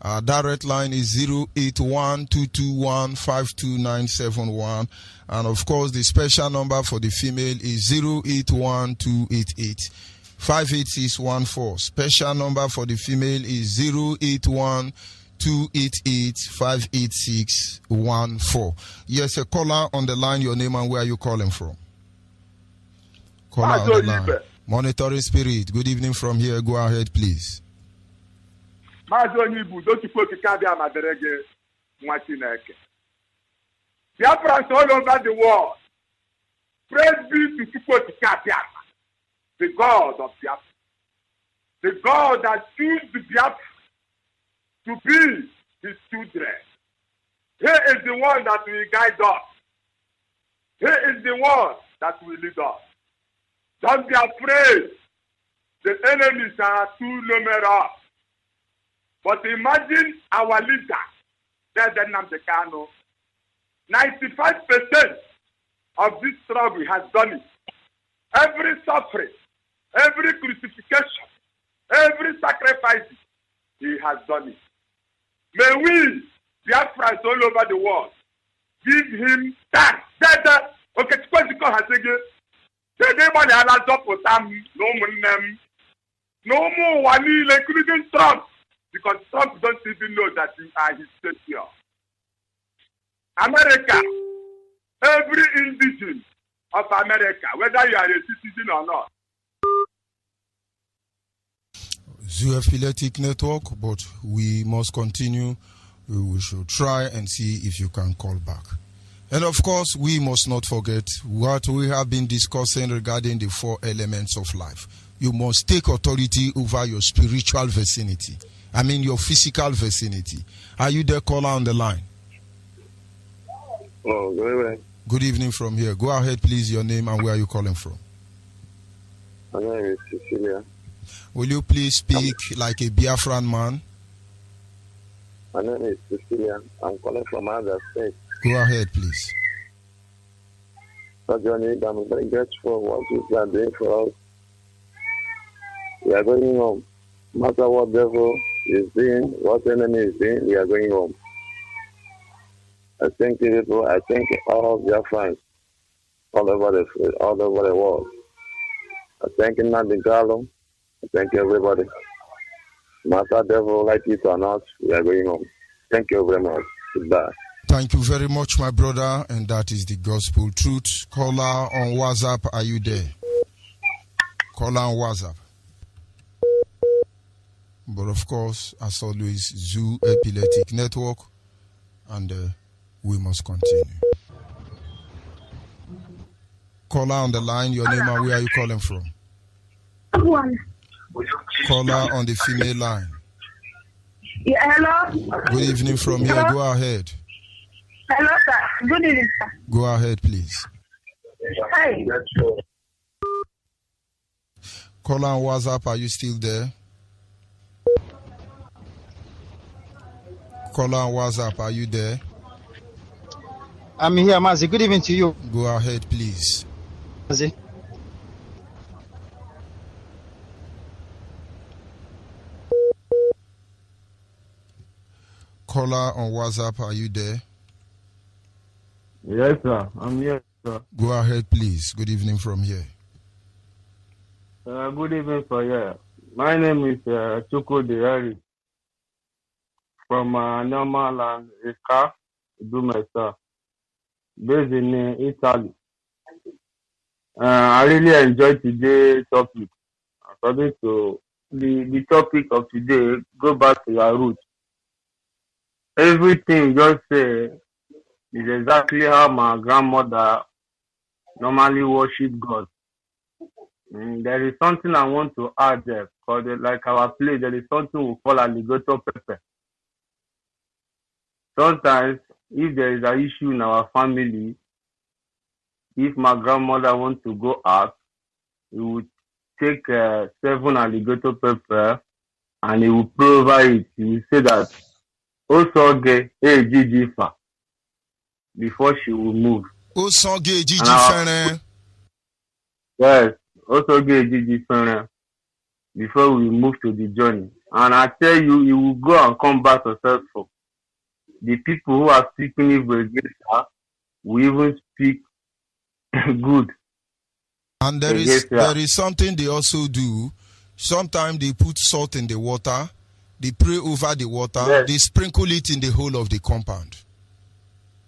Our direct line is 081-221-52971. And of course, the special number for the female is 081-288-58614. Special number for the female is 081-288-58614. Yes, a caller on the line. Your name and where are you calling from? Caller on the line. Monitoring Spirit. Good evening from here. Go ahead, please. Biafra all over the world. Praise be to Biafra, the God of Biafra, the God that chose the Biafra to be his children. He is the one that will guide us. He is the one that will lead us. Don't be afraid. The enemies are too numerous. But imagine our leader, Nnamdi Kanu. 95% of this struggle has done it. Every suffering, every crucifixion, every sacrifice, he has done it. May we, Biafra all over the world, give him thanks. Okay, no more Wali, including Trump, because Trump don't even know that you are his savior. America, every indigene of America, whether you are a citizen or not. Zoophilitic network, but we must continue. We should try and see if you can call back. And of course, we must not forget what we have been discussing regarding the 4 elements of life. You must take authority over your spiritual vicinity. I mean, your physical vicinity. Are you there, caller on the line? Oh, good evening. Good evening from here. Go ahead, please, your name and where are you calling from? My name is Cecilia. Will you please speak like a Biafran man? My name is Cecilia. I'm calling from other state. Go ahead, please. So, Johnny, I'm very grateful for what you are doing for us. We are going home. No matter what devil is doing, what enemy is doing, we are going home. I thank you, people. I thank all of your friends all over the world. I thank Nnamdi. I thank everybody. No matter devil like it or not, we are going home. Thank you very much. Goodbye. Thank you very much, my brother, and that is the gospel truth. Caller on WhatsApp, are you there? Caller on WhatsApp. But of course, as always, Zoophilitic network, and we must continue. Caller on the line, your name and where are you calling from? Caller on the female line. Yeah, hello. Good evening from here. Go ahead. Hello, sir. Good evening, sir. Go ahead, please. Hi. Caller on WhatsApp, are you still there? Caller on WhatsApp, are you there? I'm here, Mazi. Good evening to you. Go ahead, please. Mazi. caller on WhatsApp. Are you there? Yes, sir. I'm here, sir. Go ahead, please. Good evening from here. Good evening for you. My name is Chuko Deari from Normal Land, Eka, Dumesa, based in Italy. I really enjoyed today's topic. According to the topic of today, go back to your roots. Everything you just say is exactly how my grandmother normally worship God. There is something I want to add there, because like our place, there is something we call alligator pepper. Sometimes, if there is an issue in our family, if my grandmother wants to go out, he would take 7 alligator pepper and he will pray over it. He will say that, Osoge Ejijifa, before she will move. Osoge Ejijifa. Yes, Osoge Ejijifa, before we move to the journey. And I tell you, he will go and come back successful. The people who are speaking evil against her will even speak good. And there is something they also do. Sometimes they put salt in the water, they pray over the water, yes. They sprinkle it in the whole of the compound.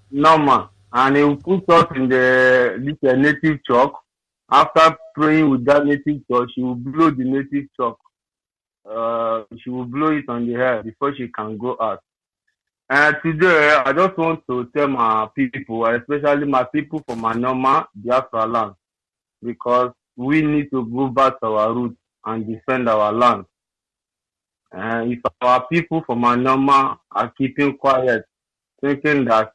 Normal. And they will put salt in this native chalk. After praying with that native chalk, she will blow the native chalk. She will blow it on the hair before she can go out. And today, I just want to tell my people, especially my people from Manoma, Biafra land, because we need to go back to our roots and defend our land. And if our people from Manoma are keeping quiet, thinking that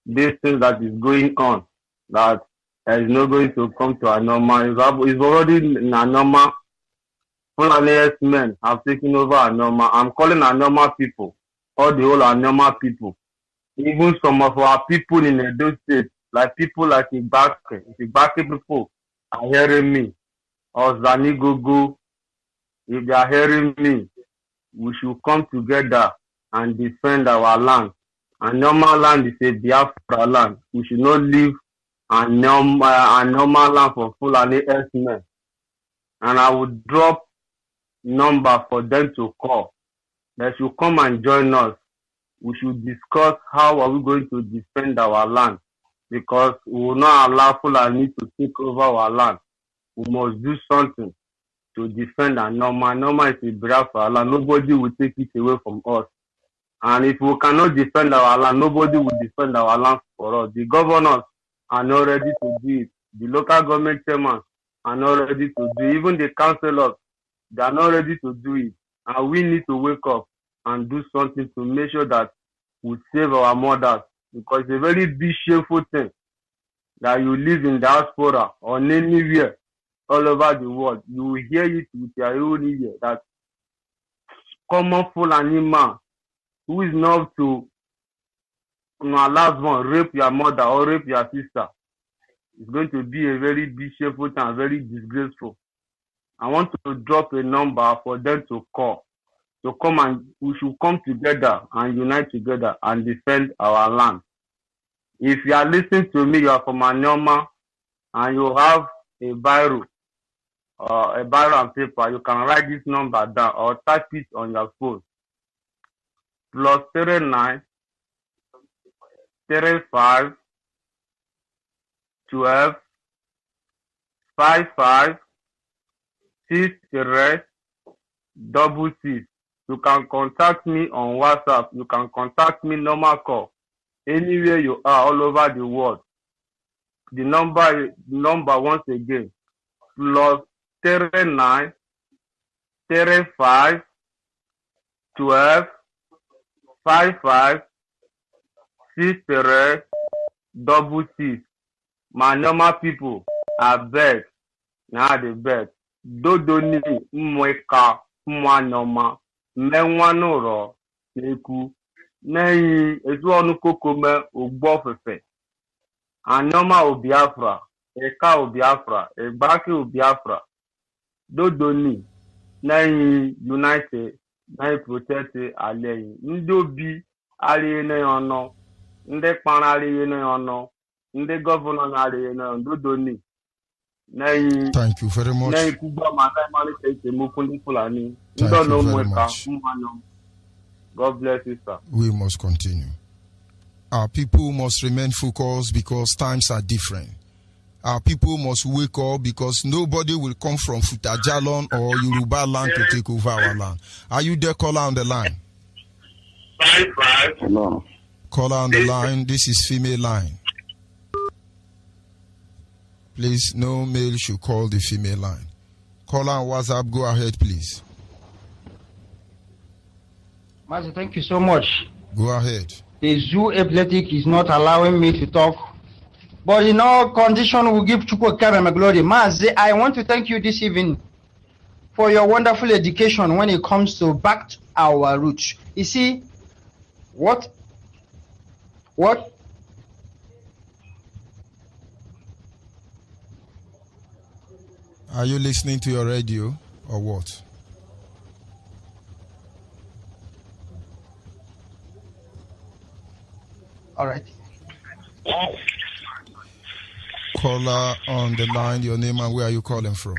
this thing that is going on, that is not going to come to Anoma, it's already in Anoma. Fulani men have taken over Anoma. I'm calling Anoma people. All the whole Anoma people, even some of our people in Edo State, like people like Ibake people are hearing me, or Zanigogo, if they are hearing me, we should come together and defend our land. Anoma land is a Biafra land. We should not leave Anoma land for Fulani men. And I would drop number for them to call. They should come and join us. We should discuss how are we going to defend our land, because we will not allow Fulani to take over our land. We must do something to defend Anoma. Anoma is a Biafra land. Nobody will take it away from us. And if we cannot defend our land, nobody will defend our land for us. The governors are not ready to do it. The local government chairmen are not ready to do it. Even the councillors, they are not ready to do it. And we need to wake up and do something to make sure that we save our mothers, because it's a very big shameful thing that you live in diaspora or anywhere all over the world. You will hear it with your own ear that common Fulani man who is not to last one rape your mother or rape your sister. It's going to be a very big shameful thing, very disgraceful. I want to drop a number for them to call. So come and we should come together and unite together and defend our land. If you are listening to me, you are from Anoma and you have a biro and paper, you can write this number down or type it on your phone. +39 35 12 55 63 66. You can contact me on WhatsApp. You can contact me normal call. Anywhere you are all over the world. The number once again, +39 35 12 55 63 66. My normal people are beg. Now they beg. Dodoni mweka mwanoma. Menwanoro neku nei etu onu kokome ogbo fefe. Anoma Biafra, Eka Biafra, Ebaki Biafra. Dodoni nei united, nei protect alei. Ndobi arịghị ọnụ, ndị kpara arịghị ọnụ, ndị gọvanọ na-arịghị ọnụ, dodoni. Thank you very much. Thank you very much. God bless you, sir. We must continue. Our people must remain focused because times are different. Our people must wake up because nobody will come from Futajalon or Yoruba land to take over our land. Are you there, caller on the line? 5-5. No. Caller on the line. This is female line. Please, no male should call the female line. Caller on WhatsApp, go ahead, please. Mazi, thank you so much. Go ahead. The zoo athletic is not allowing me to talk. But in all condition, we give Chukwu Karama glory. Mazi, I want to thank you this evening for your wonderful education when it comes to back our roots. You see, what? Are you listening to your radio or what? All right. Caller on the line, your name and where are you calling from?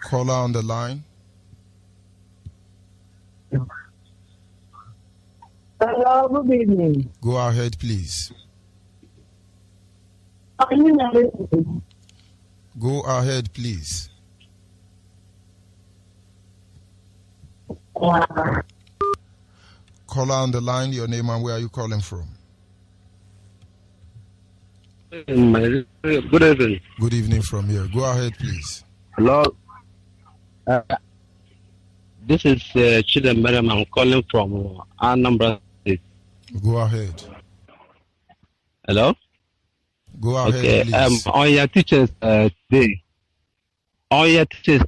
Caller on the line. Hello, good evening. Go ahead, please. Go ahead, please. Caller on the line, your name and where are you calling from? Good evening. Good evening from here. Go ahead, please. Hello. This is Chidemere. I'm calling from Anambra State. Go ahead. Hello. Go ahead, okay. Please. On your teachers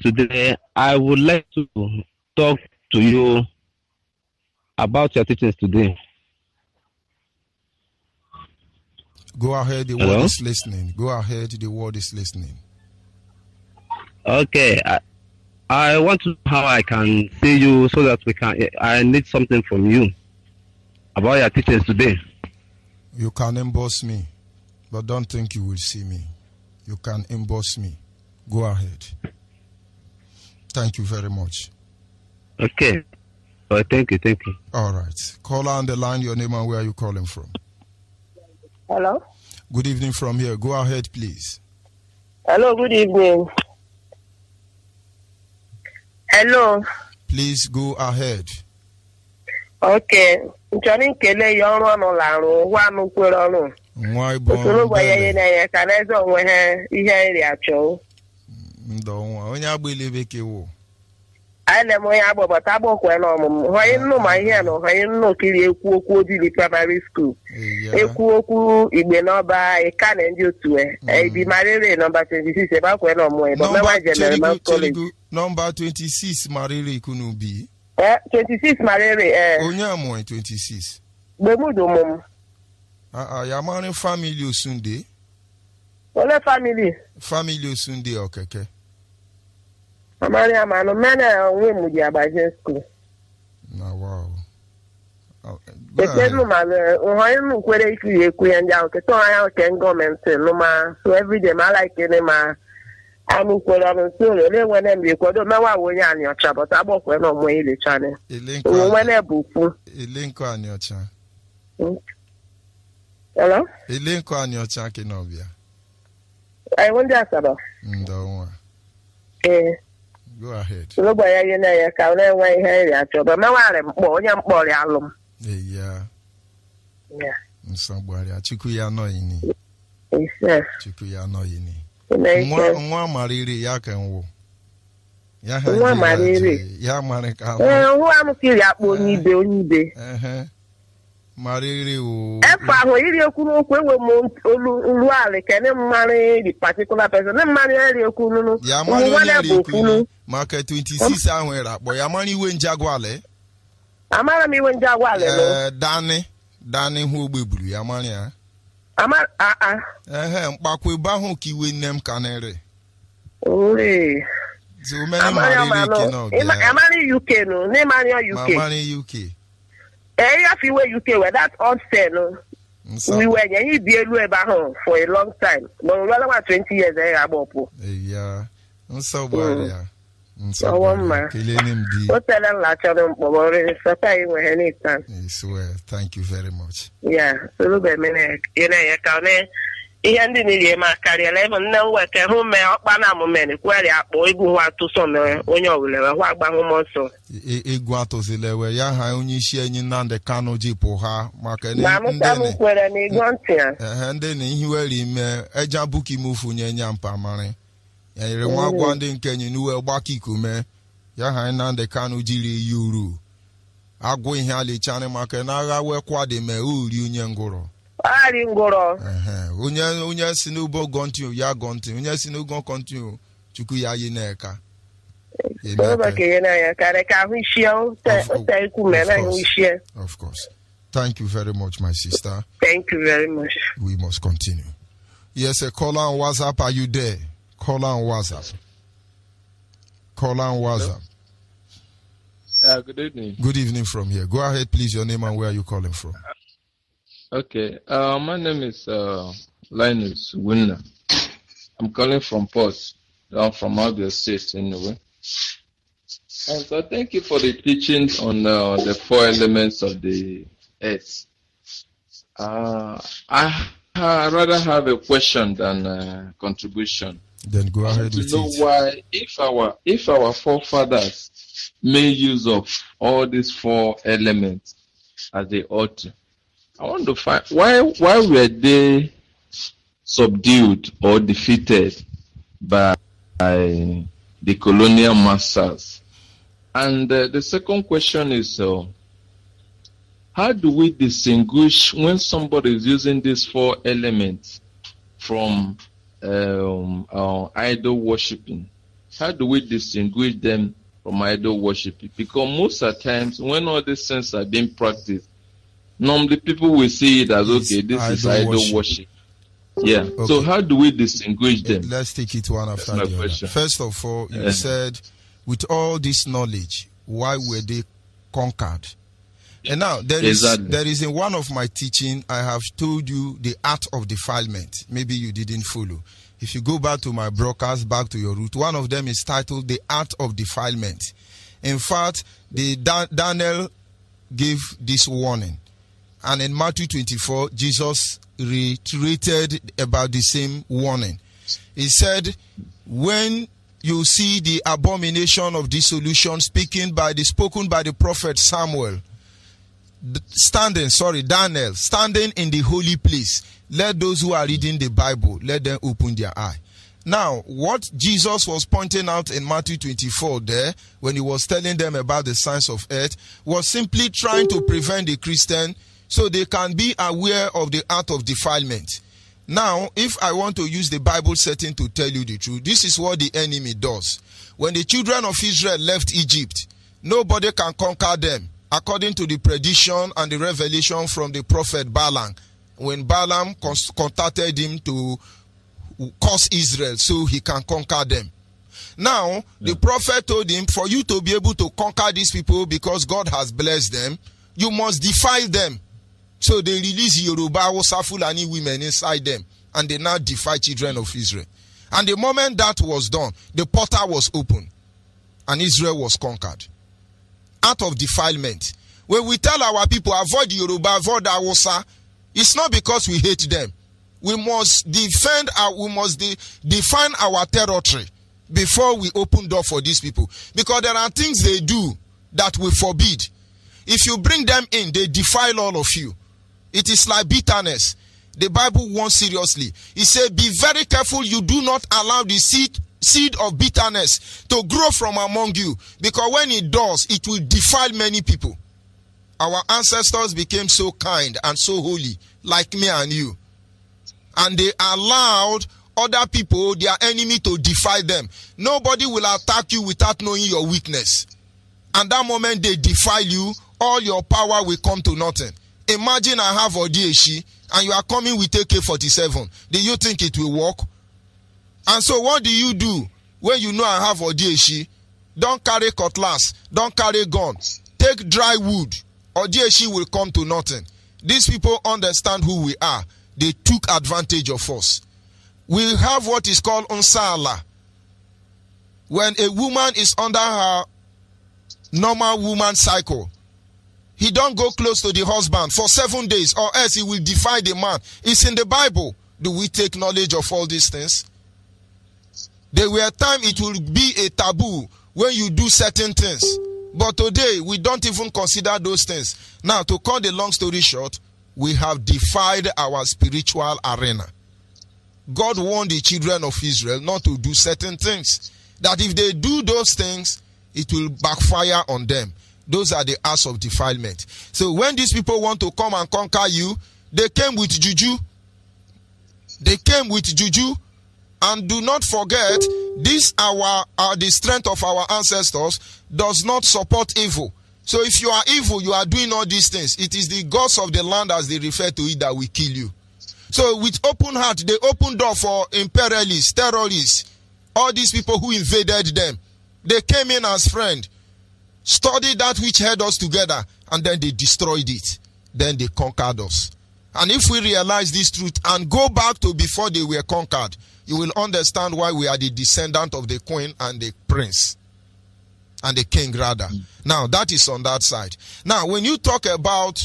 today, I would like to talk to you about your teachings today. Go ahead, the Hello? word is listening. Go ahead, the word is listening. Okay, I want to know how I can see you so that we can. I need something from you about your teachings today. You can emboss me, but don't think you will see me. You can emboss me. Go ahead. Thank you very much. Okay. Oh, thank you. All right. Caller on the line, your name and where are you calling from? Hello? Good evening from here. Go ahead, please. Hello, good evening. Hello. Please go ahead. Okay. Nchọrọ nkele ya ọrụ ọnụ larụ nwa m kwere ọnụ. Nwa ibo Usoro gbaye na ya ka na eze onwe ha ihe iri achọ. Ndo nwa onye agbele bekee wo. Anyị na onye agbabata agbakwe na ọmụmụ. Onye nnu ma ihe na onye nnu kiri ekwu okwu odili primary school. Ekwu okwu igbe n'ọba ịka na ndị otu ebi marịrị nọmba 26 ebe akwe na ọmụmụ ebe mewa general college. Number 26 marịrị ikunu bi. 26 marịrị Onye amụ 26. Gbemudu mum. Ya mara family Osunde. Ole family? Family Osunde okeke. Amari amano mene onwe mu di abaje school. Na wow. Ekenu ma ohan nu kwere ifu ekwu ya ndị ahụ keto anya ke gọọmenti no ma so every day ma like ni ma amu kwere ọnụ so le nwene mbi kwodo mewa wonye ani ọcha but agbokwe na ọmụ ile chane. Nwene bụ fu. Elenko ani ọcha. Hello? Elenko ani ọcha ke no bia. Ai wonde asaba. Ndo nwa. Go ahead. So gba ya na ya ka na enwe ihe iri achọ ba meware mkpọ onye mkpọrị alụm. Yeah. Yeah. Nsogbuari Chukwu ya no yini. Yes. Chukwu ya no yini. Nwa mariri ya ka nwo. Ya ha. Nwa mariri. Ya mare ka. Nwa amụkiri akpọ onye ibe. Mariri o. Efa ahụ iri okwu n'okwu enwe m olu ala kene mmari the particular person na mmari iri okwu nunu. Ya mari iri okwu maka 26 ahụ era akpọ ya mari iwe njagwale. Amara m iwe njagwale no. Dani hu ogbeburu ya mari ya. Amara mkpakwa ebe ahụ ka iwe nne m kanere. Ore. So many marry UK no. Ne marry UK. Marry UK. Area fi we UK where that odd say no. We were you be elu for a long time. No, we about 20 years abopo. Yeah. So bad. So one man. What tell them la channel but sata we anytime. Yes, well, thank you very much. Yeah, so look be me ya ka ne ihe ndị niile ma karịa ebe nne m weke hụ mee ọkpa na amụmene kwere akpọ egwu nwa atụsọ mere onye ọbụla hụ agbahụ m nsọ egwu atụzilewe ya ha onye isi enyi Nnamdi Kanu jipụ ha maka ndị kwere na ego ntị ya ndị na ihe were ime eja buki mufu nye nya mpamari ya nyere nwa agwa ndị nke enyi n'uwe gbaka ikume ya ha Nnamdi Kanu jiri yuru agwụ ihe alichani maka na agha wekwa dị mee uri onye ngụrụ ari ngoro onye si n'ugbo gontu ya gontu onye si n'ugbo kontu chukwu ya yi n'eka of course. Thank you very much, my sister. Thank you very much. We must continue. Yes, a caller on WhatsApp. Are you there? Caller on WhatsApp. Good evening. Good evening from here. Go ahead, please. Your name and where are you calling from? Okay, my name is Linus Winner. I'm calling from Port. I'm from Abia State anyway. And so thank you for the teachings on the 4 elements of the earth. I rather have a question than a contribution. Then go ahead with it. To know why, if our forefathers made use of all these 4 elements as they ought to, I want to find why were they subdued or defeated by the colonial masters? And the second question is, how do we distinguish when somebody is using these 4 elements from idol worshipping? How do we distinguish them from idol worshipping? Because most of the times when all these things are being practiced, normally people will see it as, okay, this is idol worship. Yeah. Okay. So how do we distinguish them? Let's take it one after the other. First of all, you said, with all this knowledge, why were they conquered? And now, there is in one of my teaching, I have told you the art of defilement. Maybe you didn't follow. If you go back to my broadcast, back to your root, one of them is titled The Art of Defilement. In fact, Daniel gave this warning. And in Matthew 24, Jesus reiterated about the same warning. He said, when you see the abomination of dissolution spoken by the prophet Samuel, Daniel, standing in the holy place, let those who are reading the Bible, let them open their eye. Now, what Jesus was pointing out in Matthew 24 there, when he was telling them about the signs of earth, was simply trying to prevent the Christian so they can be aware of the art of defilement. Now, if I want to use the Bible setting to tell you the truth, this is what the enemy does. When the children of Israel left Egypt, nobody can conquer them, according to the prediction and the revelation from the prophet Balaam, when Balaam contacted him to curse Israel so he can conquer them. Now, the prophet told him, for you to be able to conquer these people because God has blessed them, you must defy them. So they release Yoruba, Hausa, Fulani women inside them, and they now defy children of Israel. And the moment that was done, the portal was open, and Israel was conquered. Out of defilement. When we tell our people, avoid Yoruba, avoid Hausa, it's not because we hate them. We must define our territory before we open door for these people. Because there are things they do that we forbid. If you bring them in, they defile all of you. It is like bitterness. The Bible warns seriously. It said, be very careful you do not allow the seed of bitterness to grow from among you. Because when it does, it will defile many people. Our ancestors became so kind and so holy, like me and you. And they allowed other people, their enemy, to defy them. Nobody will attack you without knowing your weakness. And that moment they defile you, all your power will come to nothing. Imagine I have Odieshi and you are coming with AK-47. Do you think it will work? And so what do? when you know I have Odieshi, don't carry cutlass, don't carry gun. Take dry wood. Odieshi will come to nothing. These people understand who we are. They took advantage of us. We have what is called unsala. When a woman is under her normal woman cycle, he don't go close to the husband for 7 days, or else he will defy the man. It's in the Bible. Do we take knowledge of all these things? There were times it will be a taboo when you do certain things. But today, we don't even consider those things. Now, to cut the long story short, we have defied our spiritual arena. God warned the children of Israel not to do certain things. That if they do those things, it will backfire on them. Those are the acts of defilement. So when these people want to come and conquer you, they came with juju. They came with juju. And do not forget, this the strength of our ancestors does not support evil. So if you are evil, you are doing all these things. It is the gods of the land, as they refer to it, that will kill you. So with open heart, they opened door for imperialists, terrorists, all these people who invaded them. They came in as friends, studied that which held us together, and then they destroyed it. Then they conquered us. And if we realize this truth and go back to before they were conquered, you will understand why we are the descendant of the queen and the prince. And the king, rather. Now, that is on that side. Now, when you talk about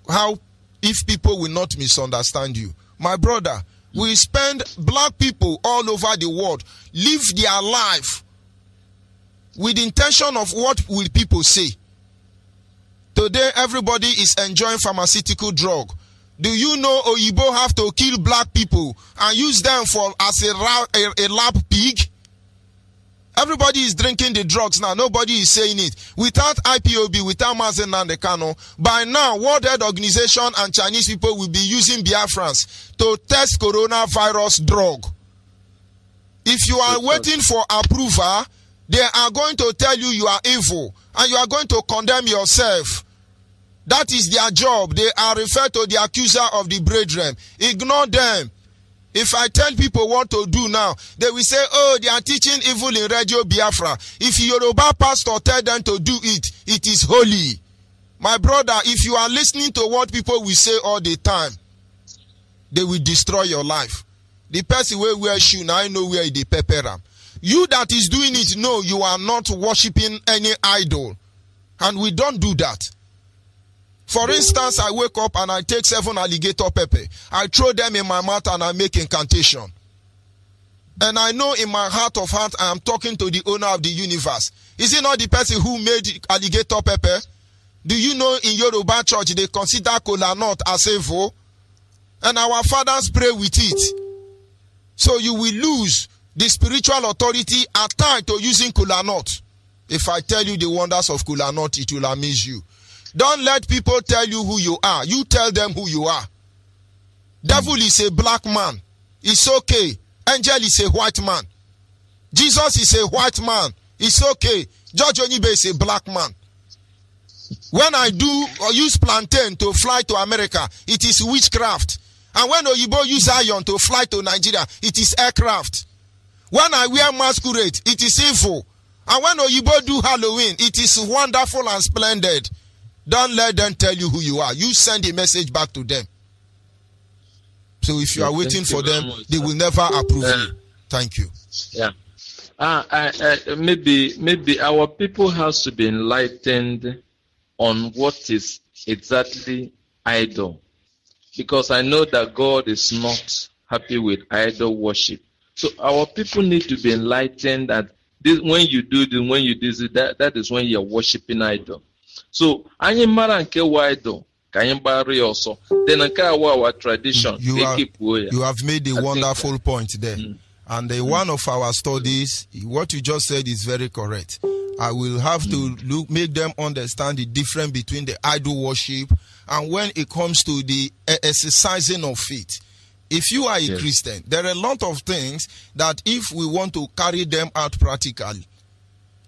how if people will not misunderstand you, my brother, we spend, black people all over the world live their life with the intention of what will people say. Today, everybody is enjoying pharmaceutical drug. Do you know Oyibo have to kill black people and use them for as a lab pig? Everybody is drinking the drugs now. Nobody is saying it. Without IPOB, without Mazi and Kanu, by now, World Health Organization and Chinese people will be using Biafrans to test coronavirus drug. If you are waiting for approval, they are going to tell you you are evil and you are going to condemn yourself. That is their job. They are referred to the accuser of the brethren. Ignore them. If I tell people what to do now, they will say, oh, they are teaching evil in Radio Biafra. If Yoruba pastor tell them to do it, it is holy. My brother, if you are listening to what people will say all the time, they will destroy your life. The person who wear shoe, now I know where they pepper am. You that is doing it, no, you are not worshiping any idol. And we don't do that. For instance, I wake up and I take 7 alligator pepper. I throw them in my mouth and I make incantation. And I know in my heart of heart I am talking to the owner of the universe. Is it not the person who made alligator pepper? Do you know in Yoruba church they consider kola nut as evil? And our fathers pray with it. So you will lose the spiritual authority attached to using kola nut. If I tell you the wonders of kola nut, it will amaze you. Don't let people tell you who you are. You tell them who you are. Devil is a black man. It's okay. Angel is a white man. Jesus is a white man. It's okay. George Onibe is a black man. When I do or use plantain to fly to America, it is witchcraft. And when Oyibo use iron to fly to Nigeria, it is aircraft. When I wear masquerade, it is evil. And when Oyibo do Halloween, it is wonderful and splendid. Don't let them tell you who you are. You send a message back to them. So if you are waiting for them, they will never approve you. Thank you. Yeah. Maybe our people has to be enlightened on what is exactly idol. Because I know that God is not happy with idol worship. So our people need to be enlightened that this, when you do this, when you do this, that is when you are worshiping idol. So, anyị mara nke idol, ka anyị gbara ya ọsọ. Then our tradition. You have made a wonderful point there. And one of our studies, what you just said is very correct. I will have to make them understand the difference between the idol worship and when it comes to the exercising of faith. If you are a Christian, there are a lot of things that if we want to carry them out practically,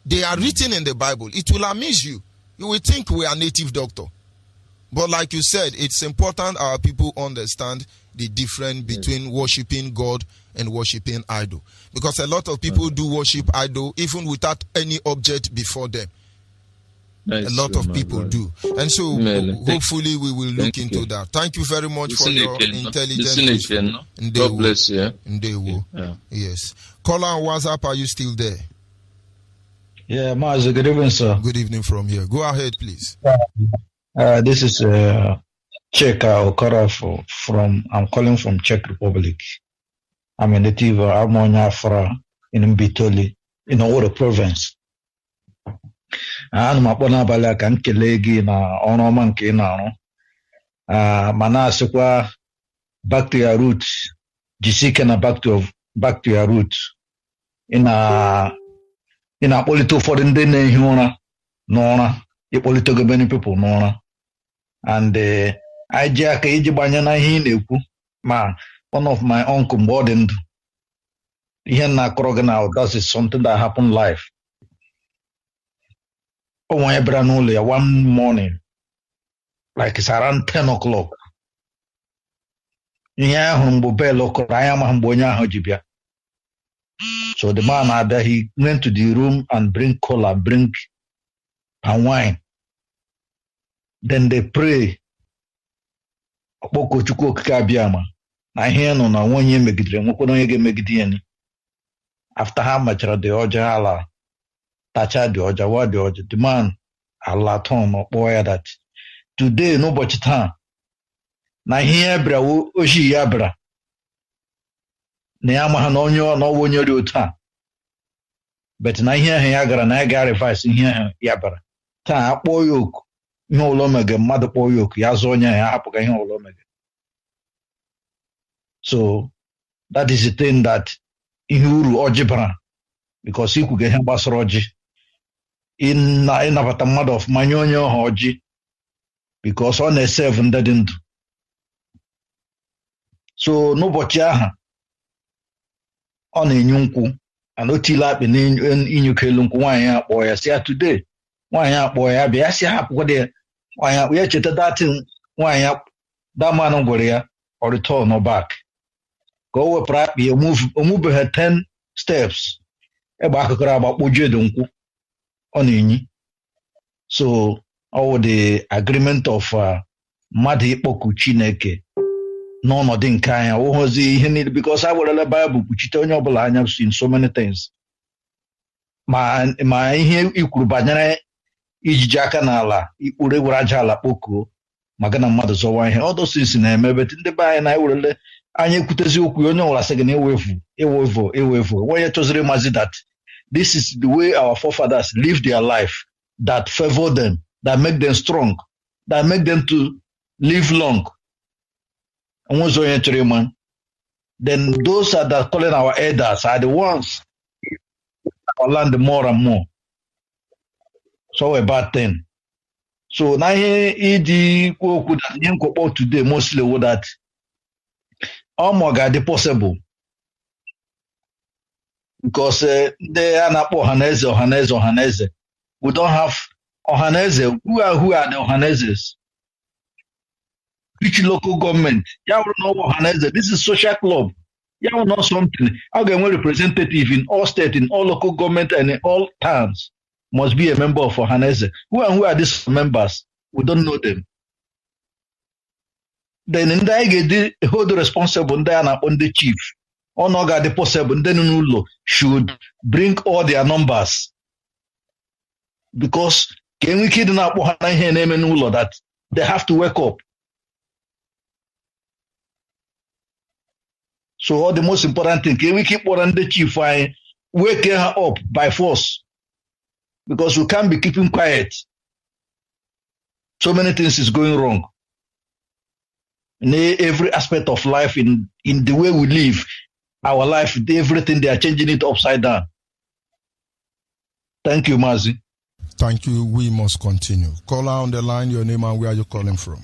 they are written in the Bible. It will amaze you. You will think we are native doctor. But like you said, it's important our people understand the difference between worshiping God and worshiping idol. Because a lot of people do worship idol even without any object before them. That's a lot true, of people do. And so hopefully we will look into that. Thank you very much for your intelligence. God bless you. Yes. Caller on WhatsApp, are you still there? Yeah, Mazi, good evening, sir. Good evening from here. Go ahead, please. This is Cheka Okara I'm calling from Czech Republic. I'm a native of Biafra in Mbitoli, in Oro province. Ana m akpọ n'abalị a ka m kelee gị na ọrụ ọma nke ị na-arụ ma na-asịkwa back to your roots, jisi ike na back to your roots. Ị na-akpọlite ụfọdụ ndị na-ehi ụra n'ụra, ịkpọlitego many people n'ụra, and anyị ji aka iji gbanye na ihe ị na-ekwu. Ma one of my uncle mgbe ọ dị ndụ, ihe na-akọrọ gị na that is something that happened live. When I brought one morning, like it's around 10 o'clock. So the man he went to the room and bring cola, bring and wine. Then they pray. After how much are the Oja Tacha the Oja, what the Oja, the man, Allah Tom, boy, that today, no but time. Na here, bra, Oshi Yabra. Neama Hanonyo, no one you do time. But na here, Yagara, Naga advice in here, Yabra. Ta, Boyok, no Lomega, Mother Boyok, Yazonia, Apoga, no Lomega. So that is the thing that in Uru or Jibran, because he could get him Basroji. In a mother of Manyonya Hoji, because on a 7 didn't. So no bocha on a nyunku and Otila in Inukelunku, why boy, I say today. Why up boy, I be I see up what there. Why up we actually that thing, why up that man over there or return or back. Go up, you move her 10 steps. A back about Ujedunku. So all the agreement of Madi Poku Chineke, none of them kind was the because I would have Bible which I have seen so many things. My here you could banana Ijakanala, Urejala Poku, Magana Mother so why all those things in them, but in the buy and I will let Anya Kutezu, no, like second ewevo. Why you chose Mazi that? This is the way our forefathers live their life, that favor them, that make them strong, that make them to live long. Then those are that calling our elders are the ones that learn more and more. So a bad thing. So now today mostly with that the possible. Because they are not Ohanese. We don't have Ohanese. Who are the Ohaneses? Which local government? You will know Ohanese. This is social club. You will know something. How can we representative in all states, in all local government, and in all towns must be a member of Ohanese? Who are these members? We don't know them. Then in the hold the responsible on the chief. Onoga the possible then should bring all their numbers, because can we kidnap that they have to wake up. So all the most important thing, can we keep on the chief wake her up by force, because we can't be keeping quiet. So many things is going wrong in every aspect of life, in the way we live. Our life, everything, they are changing it upside down. Thank you, Mazi. Thank you. We must continue. Caller on the line, your name and where are you calling from?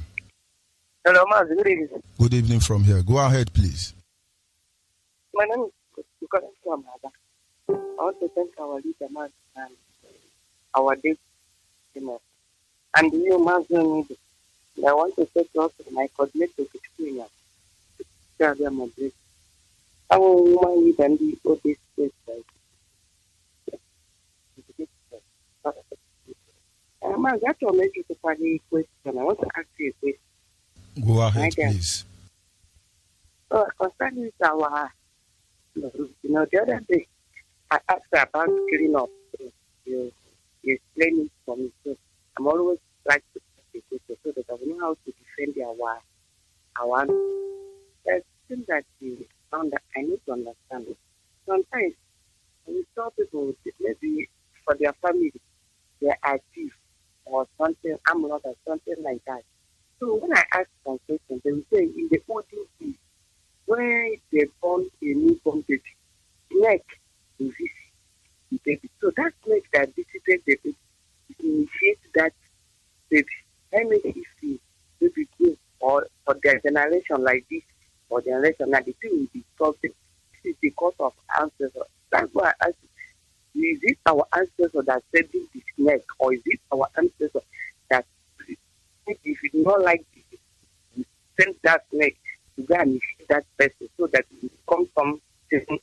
Hello, Mazi. Good evening. Good evening from here. Go ahead, please. My name is Kanu. I want to thank our leader, man, and our day. And you, Mazi, I want to say to my coordinator to Kenya. Tell them a break. I will woman with and the obvious space. I got to make you to a question. I want to ask you a question. Go ahead, please. Concerning our, the other day, I asked about cleaning up. You explain it for me. So I'm always like to ask a question so that I will know how to defend our there's things that I need to understand it. Sometimes when you tell people maybe for their family they are thief or something, amulet or something like that. So when I ask some questions, they will say in the olden days when they born a newborn baby, neck will visit the baby. So that neck that visited the baby initiates that baby. I mean if the baby grows or for their generation like this, or generation now the thing will be something. This is because of ancestors. That's why I ask you, is it our ancestors that sending this neck, or is it our ancestors that if you do not like this, you send that neck to go and see that person so that it will become something?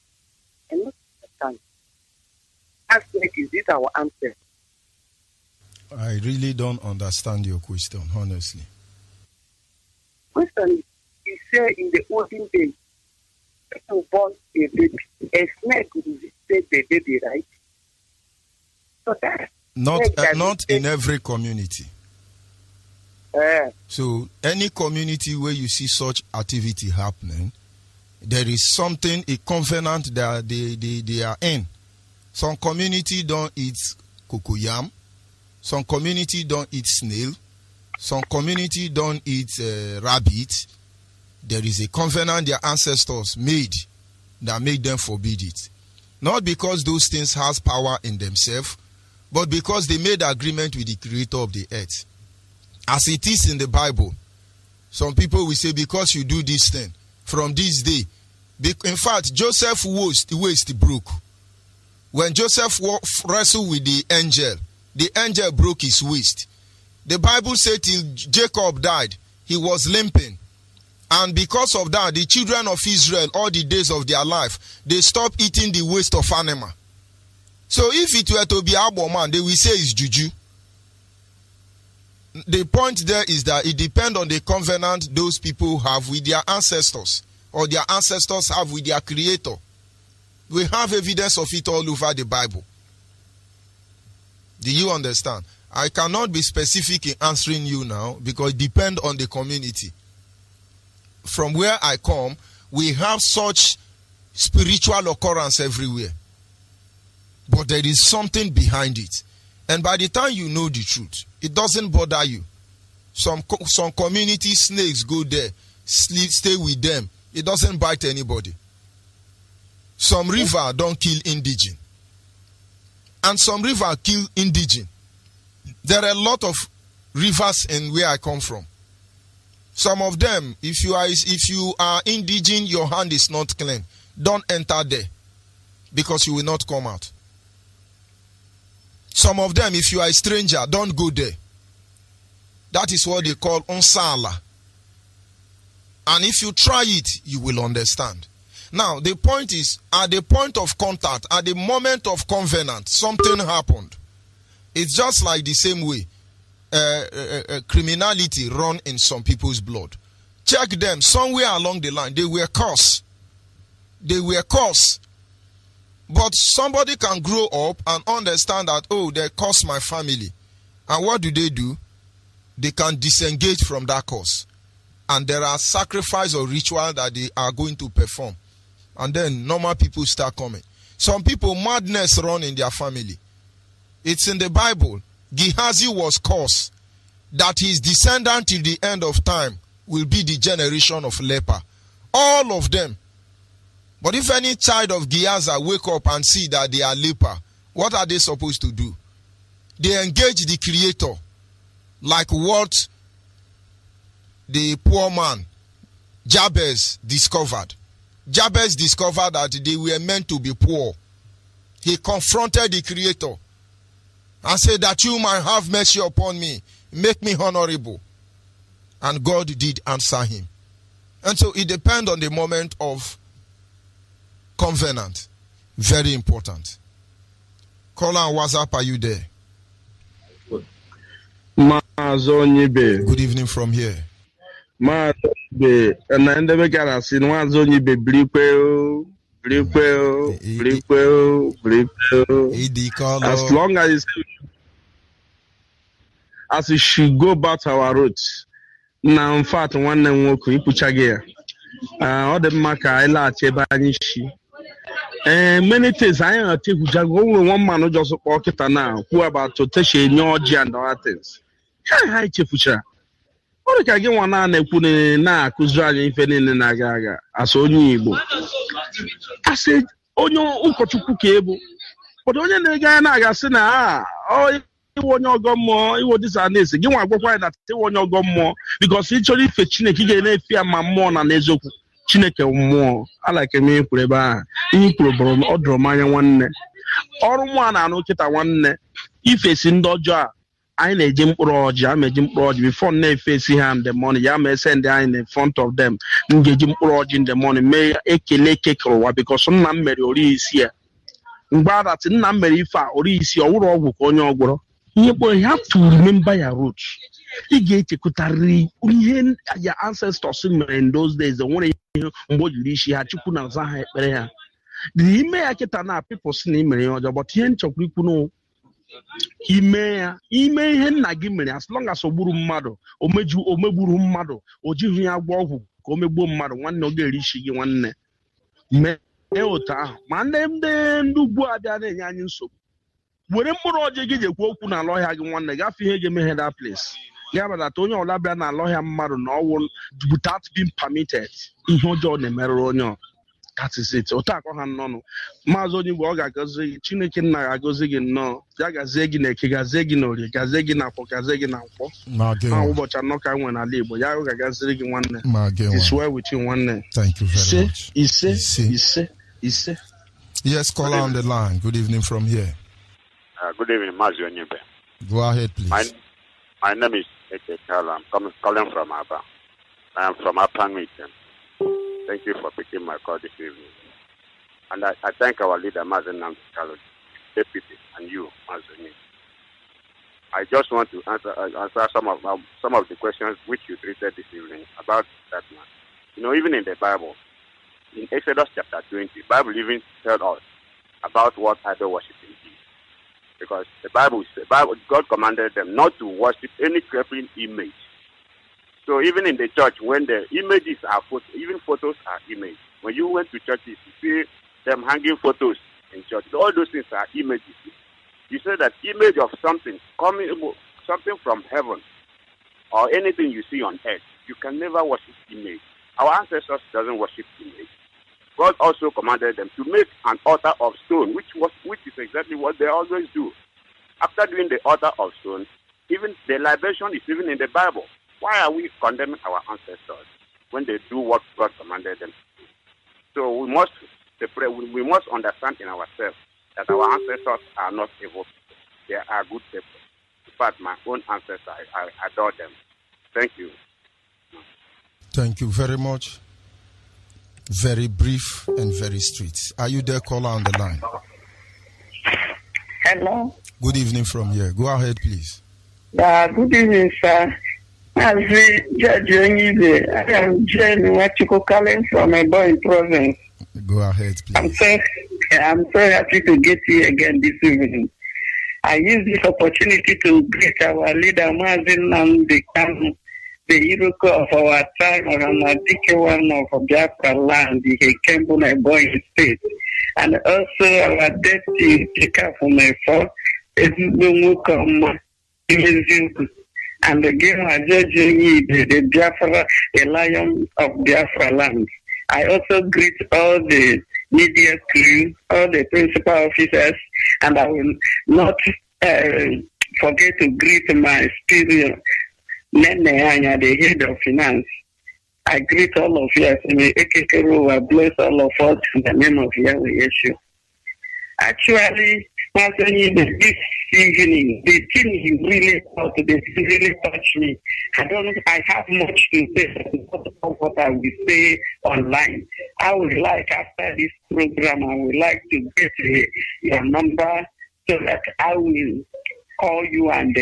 And not understand. That neck, is it our ancestors? I really don't understand your question, honestly. Question is, say in the olden days, people born a baby, a snake will visit the baby, right? So that not in every community. So any community where you see such activity happening, there is something, a covenant that they are in. Some community don't eat cocoyam. Some community don't eat snail. Some community don't eat rabbit. There is a covenant their ancestors made that made them forbid it. Not because those things has power in themselves, but because they made agreement with the creator of the earth. As it is in the Bible, some people will say, because you do this thing, from this day. In fact, Joseph waist broke. When Joseph wrestled with the angel broke his waist. The Bible said till Jacob died, he was limping. And because of that, the children of Israel, all the days of their life, they stopped eating the waste of animal. So if it were to be Aboman, they will say it's juju. The point there is that it depends on the covenant those people have with their ancestors, or their ancestors have with their creator. We have evidence of it all over the Bible. Do you understand? I cannot be specific in answering you now because it depends on the community. From where I come, we have such spiritual occurrence everywhere. But there is something behind it. And by the time you know the truth, it doesn't bother you. Some community snakes go there, stay with them. It doesn't bite anybody. Some river don't kill indigene. And some river kill indigene. There are a lot of rivers in where I come from. Some of them, if you are indigene, your hand is not clean. Don't enter there because you will not come out. Some of them, if you are a stranger, don't go there. That is what they call unsala. And if you try it, you will understand. Now, the point is, at the point of contact, at the moment of covenant, something happened. It's just like the same way criminality run in some people's blood. Check them. Somewhere along the line, they were cursed. They were cursed. But somebody can grow up and understand that, oh, they cursed my family. And what do? They can disengage from that curse. And there are sacrifice or ritual that they are going to perform. And then normal people start coming. Some people, madness run in their family. It's in the Bible. Gehazi was cursed that his descendant till the end of time will be the generation of leper. All of them. But if any child of Gehazi wake up and see that they are leper, what are they supposed to do? They engage the creator like what the poor man Jabez discovered. Jabez discovered that they were meant to be poor. He confronted the creator and said that you might have mercy upon me, make me honorable. And God did answer him. And so it depends on the moment of covenant. Very important. Caller on WhatsApp, are you there? Good evening from here. And then the guy seen Mazonyibe as long as we should go back to our roots. Now, in fact, one name will keep Puchagia. All the Maka, I like Chebanishi. And many things I am take one man who just walk it now, who about to touch a new and other things. Hi, Chifucha. What can get one and put in na Kuzran if any Nagaga, as only able. I said, oh no, Ukochuku cable. But only the guy Naga Sena, oh, you want your gum more, you want this and this. You want to go quiet that they want your gum more because literally fetching a kid and fear my mon and Ezoku. Chineke more. I like a me pureba. In problem or Dromania one. Or one and look at one. If it's in Dodger, I need Jim Roger, I made Jim Roger before they face him the money. I may send there in front of them. Engage Jim Roger in the money. May a killer because some number is here. But that's a number if I or is your work on your girl. You have to remember your roots. You get a kutari. Your ancestors in those days, the one she had to put on the email I people seen but he ain't no email hen as long as Oburu Mado, Omeju Omeburu Mado, Ojivia Wahu, Omebo Mado, one no get rishi one Eota, man them then do Buada and so. When Roger get a walk on a lawyer, one nega fee me head that place. Yeah, but I told you, Labana lawyer Mado, no one without being permitted. In Hojo de Meronio. That is it. Otako han no. Mazoni woga gazi, Chineke na agozigi no. Yaga zegi ne kigazegi no, gazegi na po gazegi na po. Mageo. Ubocha no ka when alibo. Yaga gazegi one. Mageo. I swear with you one. Thank you very much. Ise. Yes, caller on the line. Good evening from here. Good evening, Mazi Onyebe. Go ahead, please. My name is Eke Kala. I'm calling from Aba. I am from Upper Region. Thank you for picking my call this evening. And I thank our leader, Mazi Nnamdi, Deputy, and you, Mazi. I just want to answer some of the questions which you treated this evening about that man. You know, even in the Bible, in Exodus chapter 20, the Bible even tells us about what idol worshiping is. Because the Bible, God commanded them not to worship any graven image. So even in the church, when the images are even photos are images. When you went to churches, you see them hanging photos in church. All those things are images. You say that image of something from heaven or anything you see on earth, you can never worship image. Our ancestors doesn't worship image. God also commanded them to make an altar of stone, which is exactly what they always do. After doing the altar of stone, even the libation is even in the Bible. Why are we condemning our ancestors when they do what God commanded them to do? So we must understand in ourselves that our ancestors are not evil people. They are good people. In fact, my own ancestors, I adore them. Thank you. Thank you very much. Very brief and very straight. Are you there, caller on the line? Hello. Good evening from here. Go ahead, please. Good evening, sir. As Judge Onyebe, I am Jane Wachiko calling from a boy province. Go ahead, please. I'm so happy to get here again this evening. I use this opportunity to greet our leader, Mazi Nnamdi Kanu, the hero of our time, one of Biafra land, the Kembuna Boy State, and also our deputy speaker from my phone, and again, I judge the Biafra, the lion of Biafra land. I also greet all the media crew, all the principal officers, and I will not forget to greet my superior, Nene Anya, the head of finance. I greet all of you. I bless all of us in the name of Yahweh Yeshua. Actually, Mazi, this evening, the thing you really thought, this really touched me. I have much to say about what I will say online. I would like, after this program, I would like to get your number so that I will call you and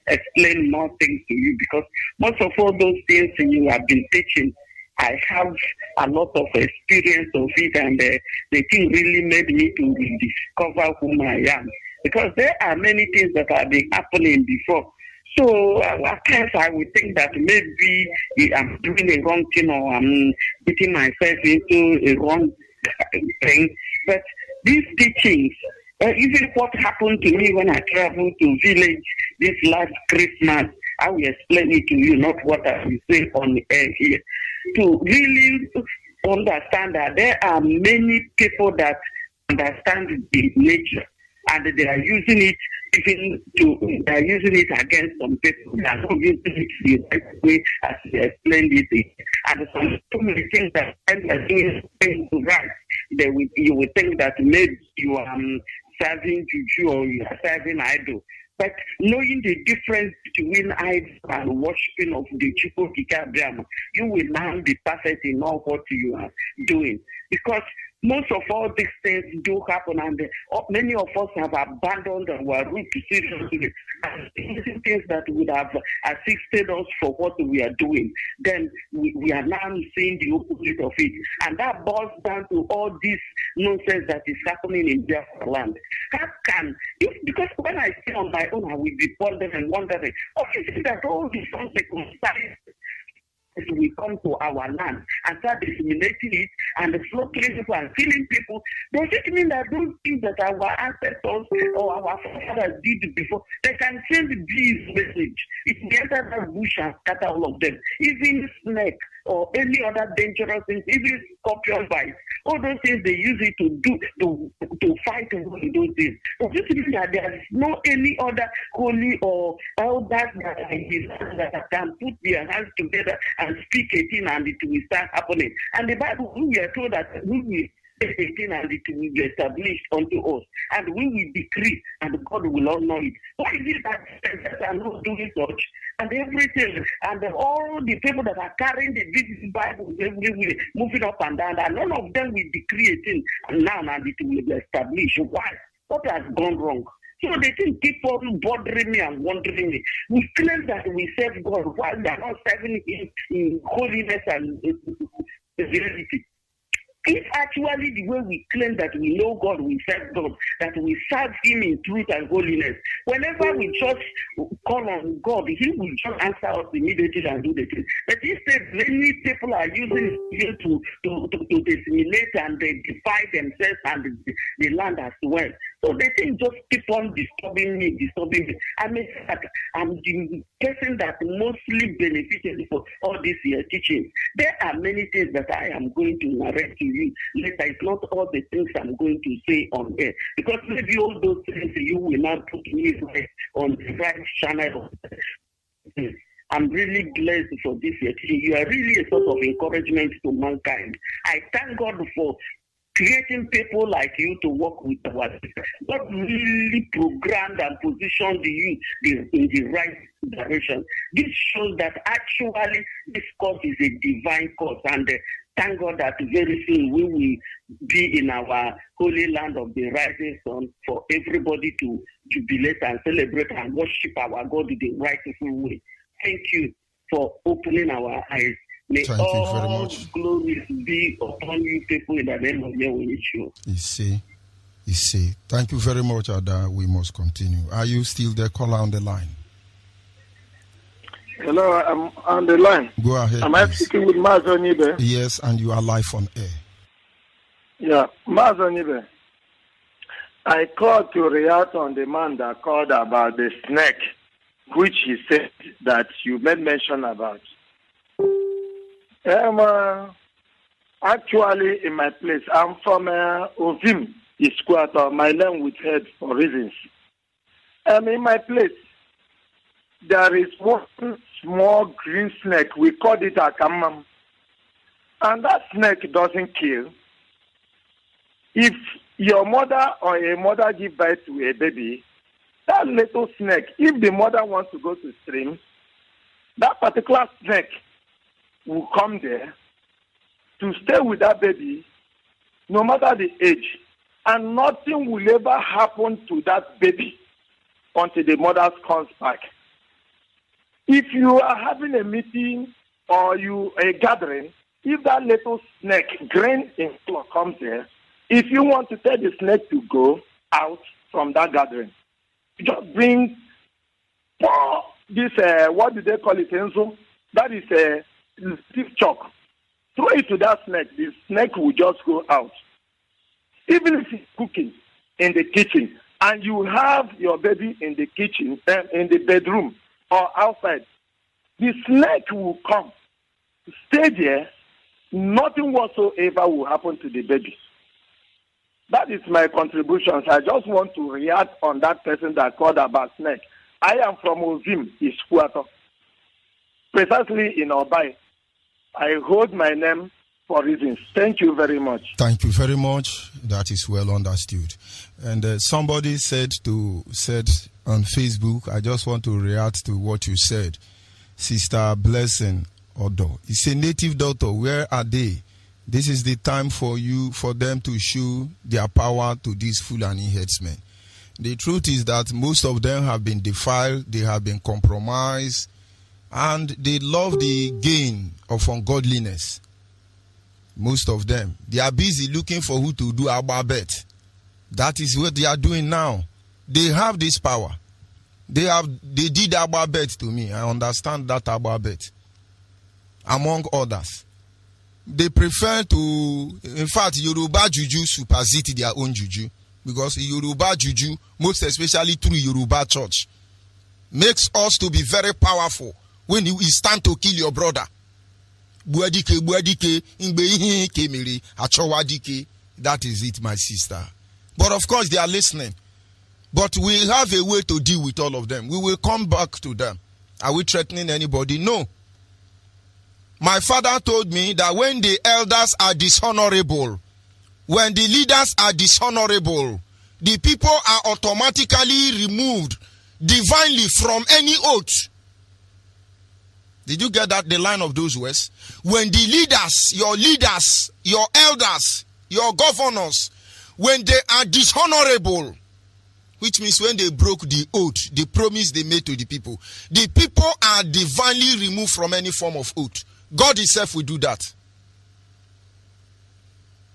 explain more things to you, because most of all those things you have been teaching, I have a lot of experience of it, and the thing really made me to discover who I am. Because there are many things that have been happening before. So at times I would think that maybe I'm doing a wrong thing, or I'm getting myself into a wrong thing. But these teachings, even what happened to me when I traveled to village this last Christmas, I will explain it to you, not what I will say on the air here. To really understand that there are many people that understand the nature, and they are using it they are using it against some people. They are not using it the right way as they explained it. And so many things that when they are doing things right, you will think that maybe you are serving juju or you are serving idol. But knowing the difference between idol and worshiping of the Chukwukika, you will now be perfect in all what you are doing. Because most of all these things do happen, and many of us have abandoned our root seriously. And these things that would have assisted us for what we are doing, then we are now seeing the opposite of it. And that boils down to all this nonsense that is happening in Biafra land. Because when I stay on my own, I will be pondering and wondering, is it that all these circumstances we come to our land and start disseminating it and slaughtering people and killing people? Does it mean that those things that our ancestors or our forefathers did before, they can change this message? It will enter the bush and scatter all of them. Even snake or any other dangerous things, even scorpion bites, all those things they use it to fight those things. Does it mean that there is no any other holy or elders that can put their hands together and speak a thing and it will start happening? And the Bible, we are told that we will speak a thing and it will be established unto us, and we will decree and God will honor it. Why is it that are not doing such? And everything, and all the people that are carrying the Bible everywhere, moving up and down, and none of them will decree a thing and now and it will be established. Why? What has gone wrong? So they think keep on bothering me and wondering me. We claim that we serve God while they are not serving Him in holiness and reality. It's actually the way we claim that we know God, we serve God, that we serve Him in truth and holiness. Whenever we just call on God, He will just answer us immediately and do the thing. But instead, many people are using it to disseminate and they defy themselves and the land as well. So they think just keep on disturbing me. I mean, I'm the person that mostly benefited for all this teaching. There are many things that I am going to narrate to you later. It's not all the things I'm going to say on air, because maybe all those things you will not put me right on the right channel. I'm really blessed for this teaching. You are really a source of encouragement to mankind. I thank God for creating people like you to work with our people. God really programmed and positioned you in the right direction. This shows that actually this cause is a divine cause, and thank God that very soon we will be in our holy land of the rising sun for everybody to jubilate and celebrate and worship our God in the rightful way. Thank you for opening our eyes. May Thank you very much. Glories be upon you people in the name of Yeshua. You see. Thank you very much, Ada. We must continue. Are you still there? Caller on the line. Hello, I'm on the line. Go ahead. Am I speaking with Mazi? Yes, and you are live on air. Yeah, Mazi. I called to react on the man that called about the snake, which he said that you made mention about. Actually, in my place, I'm from Ovim, Isquator, my name with head for reasons. In my place, there is one small green snake. We call it a kamam. And that snake doesn't kill. If your mother or a mother give birth to a baby, that little snake, if the mother wants to go to stream, that particular snake will come there to stay with that baby, no matter the age, and nothing will ever happen to that baby until the mother comes back. If you are having a meeting or a gathering, if that little snake, grain in floor, comes there, if you want to tell the snake to go out from that gathering, just bring this, what do they call it, Enzo? That is a stiff chalk. Throw it to that snake. The snake will just go out. Even if it's cooking in the kitchen and you have your baby in the kitchen, in the bedroom or outside, the snake will come, stay there, nothing whatsoever will happen to the baby. That is my contribution. I just want to react on that person that called about snake. I am from Ovim, Iskuato, precisely in Obai. I hold my name for reasons. Thank you very much. Thank you very much. That is well understood. And somebody said on Facebook, I just want to react to what you said. Sister Blessing Odo. It's a native daughter. Where are they? This is the time for them to show their power to these Fulani headsmen. The truth is that most of them have been defiled, they have been compromised, and they love the gain of ungodliness. Most of them. They are busy looking for who to do Ababet. That is what they are doing now. They have this power. They did Ababet to me. I understand that Ababet. Among others. They prefer to, in fact, Yoruba Juju supersede their own Juju. Because Yoruba Juju, most especially through Yoruba church, makes us to be very powerful when it's time to kill your brother. That is it, my sister. But of course, they are listening. But we have a way to deal with all of them. We will come back to them. Are we threatening anybody? No. My father told me that when the elders are dishonorable, when the leaders are dishonorable, the people are automatically removed divinely from any oath. Did you get that, the line of those words? When the leaders, your elders, your governors, when they are dishonorable, which means when they broke the oath, the promise they made to the people are divinely removed from any form of oath. God himself will do that.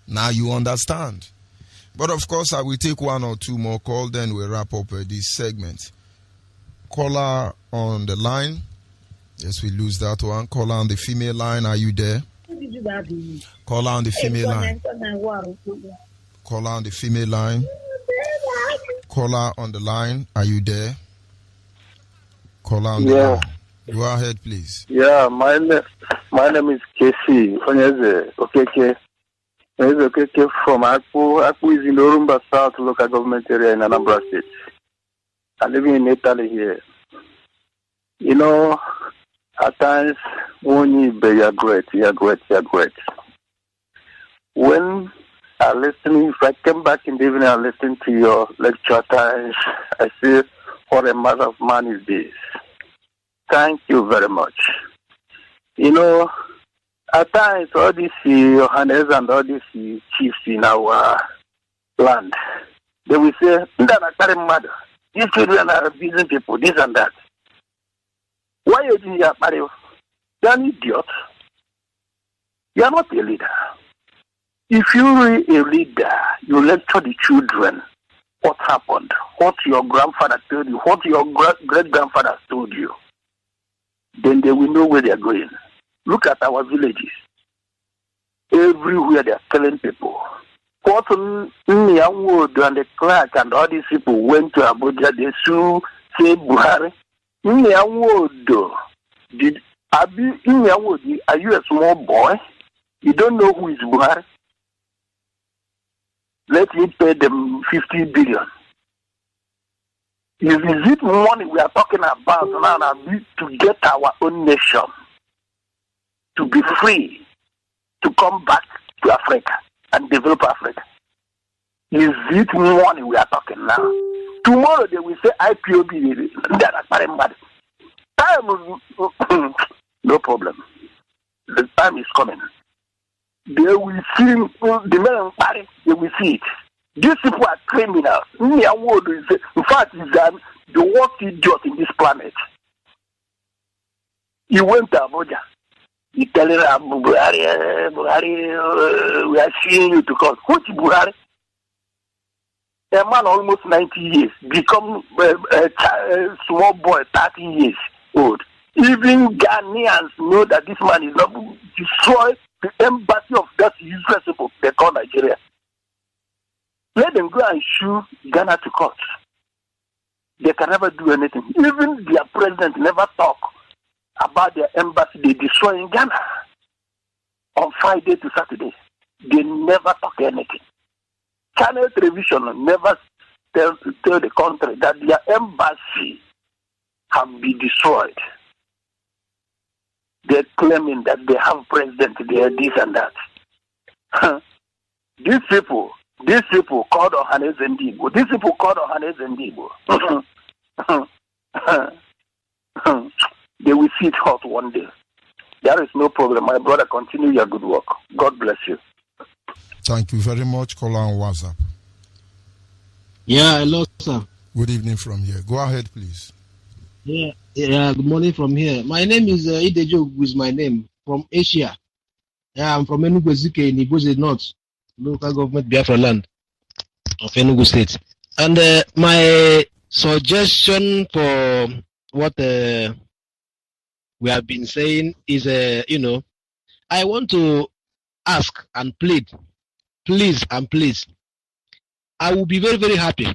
Now you understand. But of course, I will take one or two more calls, then we'll wrap up this segment. Caller on the line. Yes, we lose that one. Caller on the female line. Are you there? Caller on the female line. Caller on the female line. Caller on the line. Are you there? Caller on the line. Go ahead, please. Yeah, my name is Casey. Okay. Okay, from Akpu. Akpu is in Orumba South local government area in Anambra State. I live in Italy here. You know, at times when you're great. When I listen, if I came back in the evening and listen to your lecture times, I see what a matter of man is this. Thank you very much. You know, at times, all these Johannes and all these chiefs in our land, they will say, these children are abusing people, this and that. Why are you doing that, Mario? You are an idiot. You are not a leader. If you are a leader, you lecture the children what happened, what your grandfather told you, what your great-grandfather told you. Then they will know where they are going. Look at our villages. Everywhere they are killing people. What Nnyamwood and the clerk and all these people went to Abuja, they say Buhari. Nnyamwood, are you a small boy? You don't know who is Buhari? Let me pay them 50 billion. Is it money we are talking about now to get our own nation to be free, to come back to Africa and develop Africa? Is it money we are talking now? Tomorrow they will say IPOB. That is very bad. Time, no problem. The time is coming. They will see the men party. They will see it. These people are criminals. In fact, is the worst idiot in this planet. He went to Abuja. He telling Buhari, we are seeing you to court. Which Buhari? A man almost 90 years, become a small boy 30 years old. Even Ghanaians know that this man is not going to destroy the embassy of that useless people they call Nigeria. Let them go and sue Ghana to court. They can never do anything. Even their president never talk about their embassy they destroy in Ghana on Friday to Saturday. They never talk anything. Channel television never tell the country that their embassy have been destroyed. They're claiming that they have president there, this and that. These people called Ohanes and Igbo. These people called Ohanes and Igbo. They will see it hot one day. There is no problem. My brother, continue your good work. God bless you. Thank you very much. Call on WhatsApp. Yeah, hello, sir. Good evening from here. Go ahead, please. Yeah, good morning from here. My name is Idejo, with my name, from Asia. Yeah, I'm from Enugu Ezike in Iboze North, local government Biafra land of Enugu State. And my suggestion for what we have been saying is, I want to ask and plead, please and please. I will be very, very happy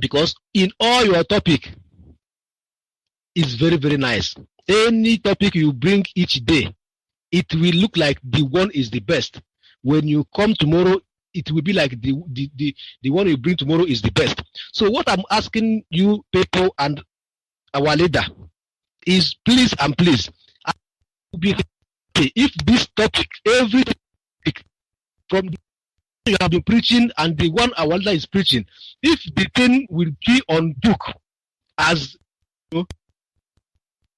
because in all your topic is very, very nice. Any topic you bring each day, it will look like the one is the best. When you come tomorrow, it will be like the one you bring tomorrow is the best. So what I'm asking you people and our leader is please and please, I will be happy if this topic, every topic from the you have been preaching and the one our leader is preaching, if the thing will be on book as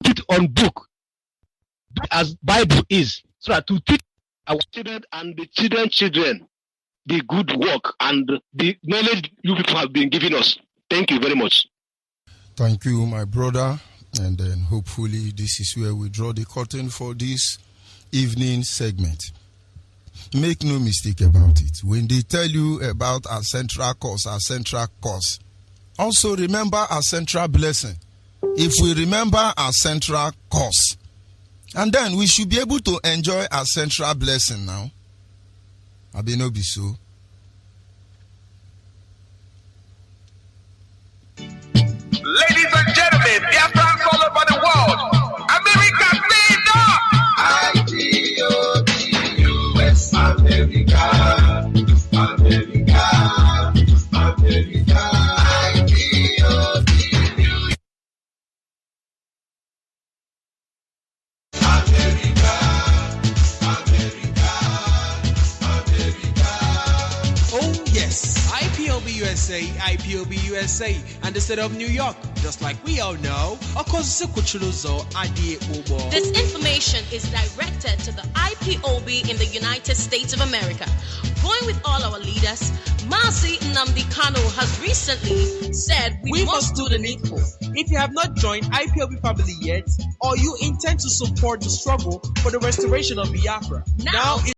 it on book as Bible is, so that to teach our children and the children the good work and the knowledge you people have been giving us. Thank you very much. Thank you, my brother. And then hopefully this is where we draw the curtain for this evening segment. Make no mistake about it. When they tell you about our central cause, also remember our central blessing. If we remember our central cause, and then we should be able to enjoy our central blessing now. Abinobi so. Ladies and gentlemen, Biafrans all over the world, America, stand up! IPOB, US, America, America, America, IPOB, America, America, America. Oh yes, IPOB USA, IPOB USA, and the state of New York. Just like we all know, This information is directed to the IPOB in the United States of America. Going with all our leaders, Mazi Nnamdi Kanu has recently said we must do the needful. If you have not joined IPOB family yet, or you intend to support the struggle for the restoration of Biafra, now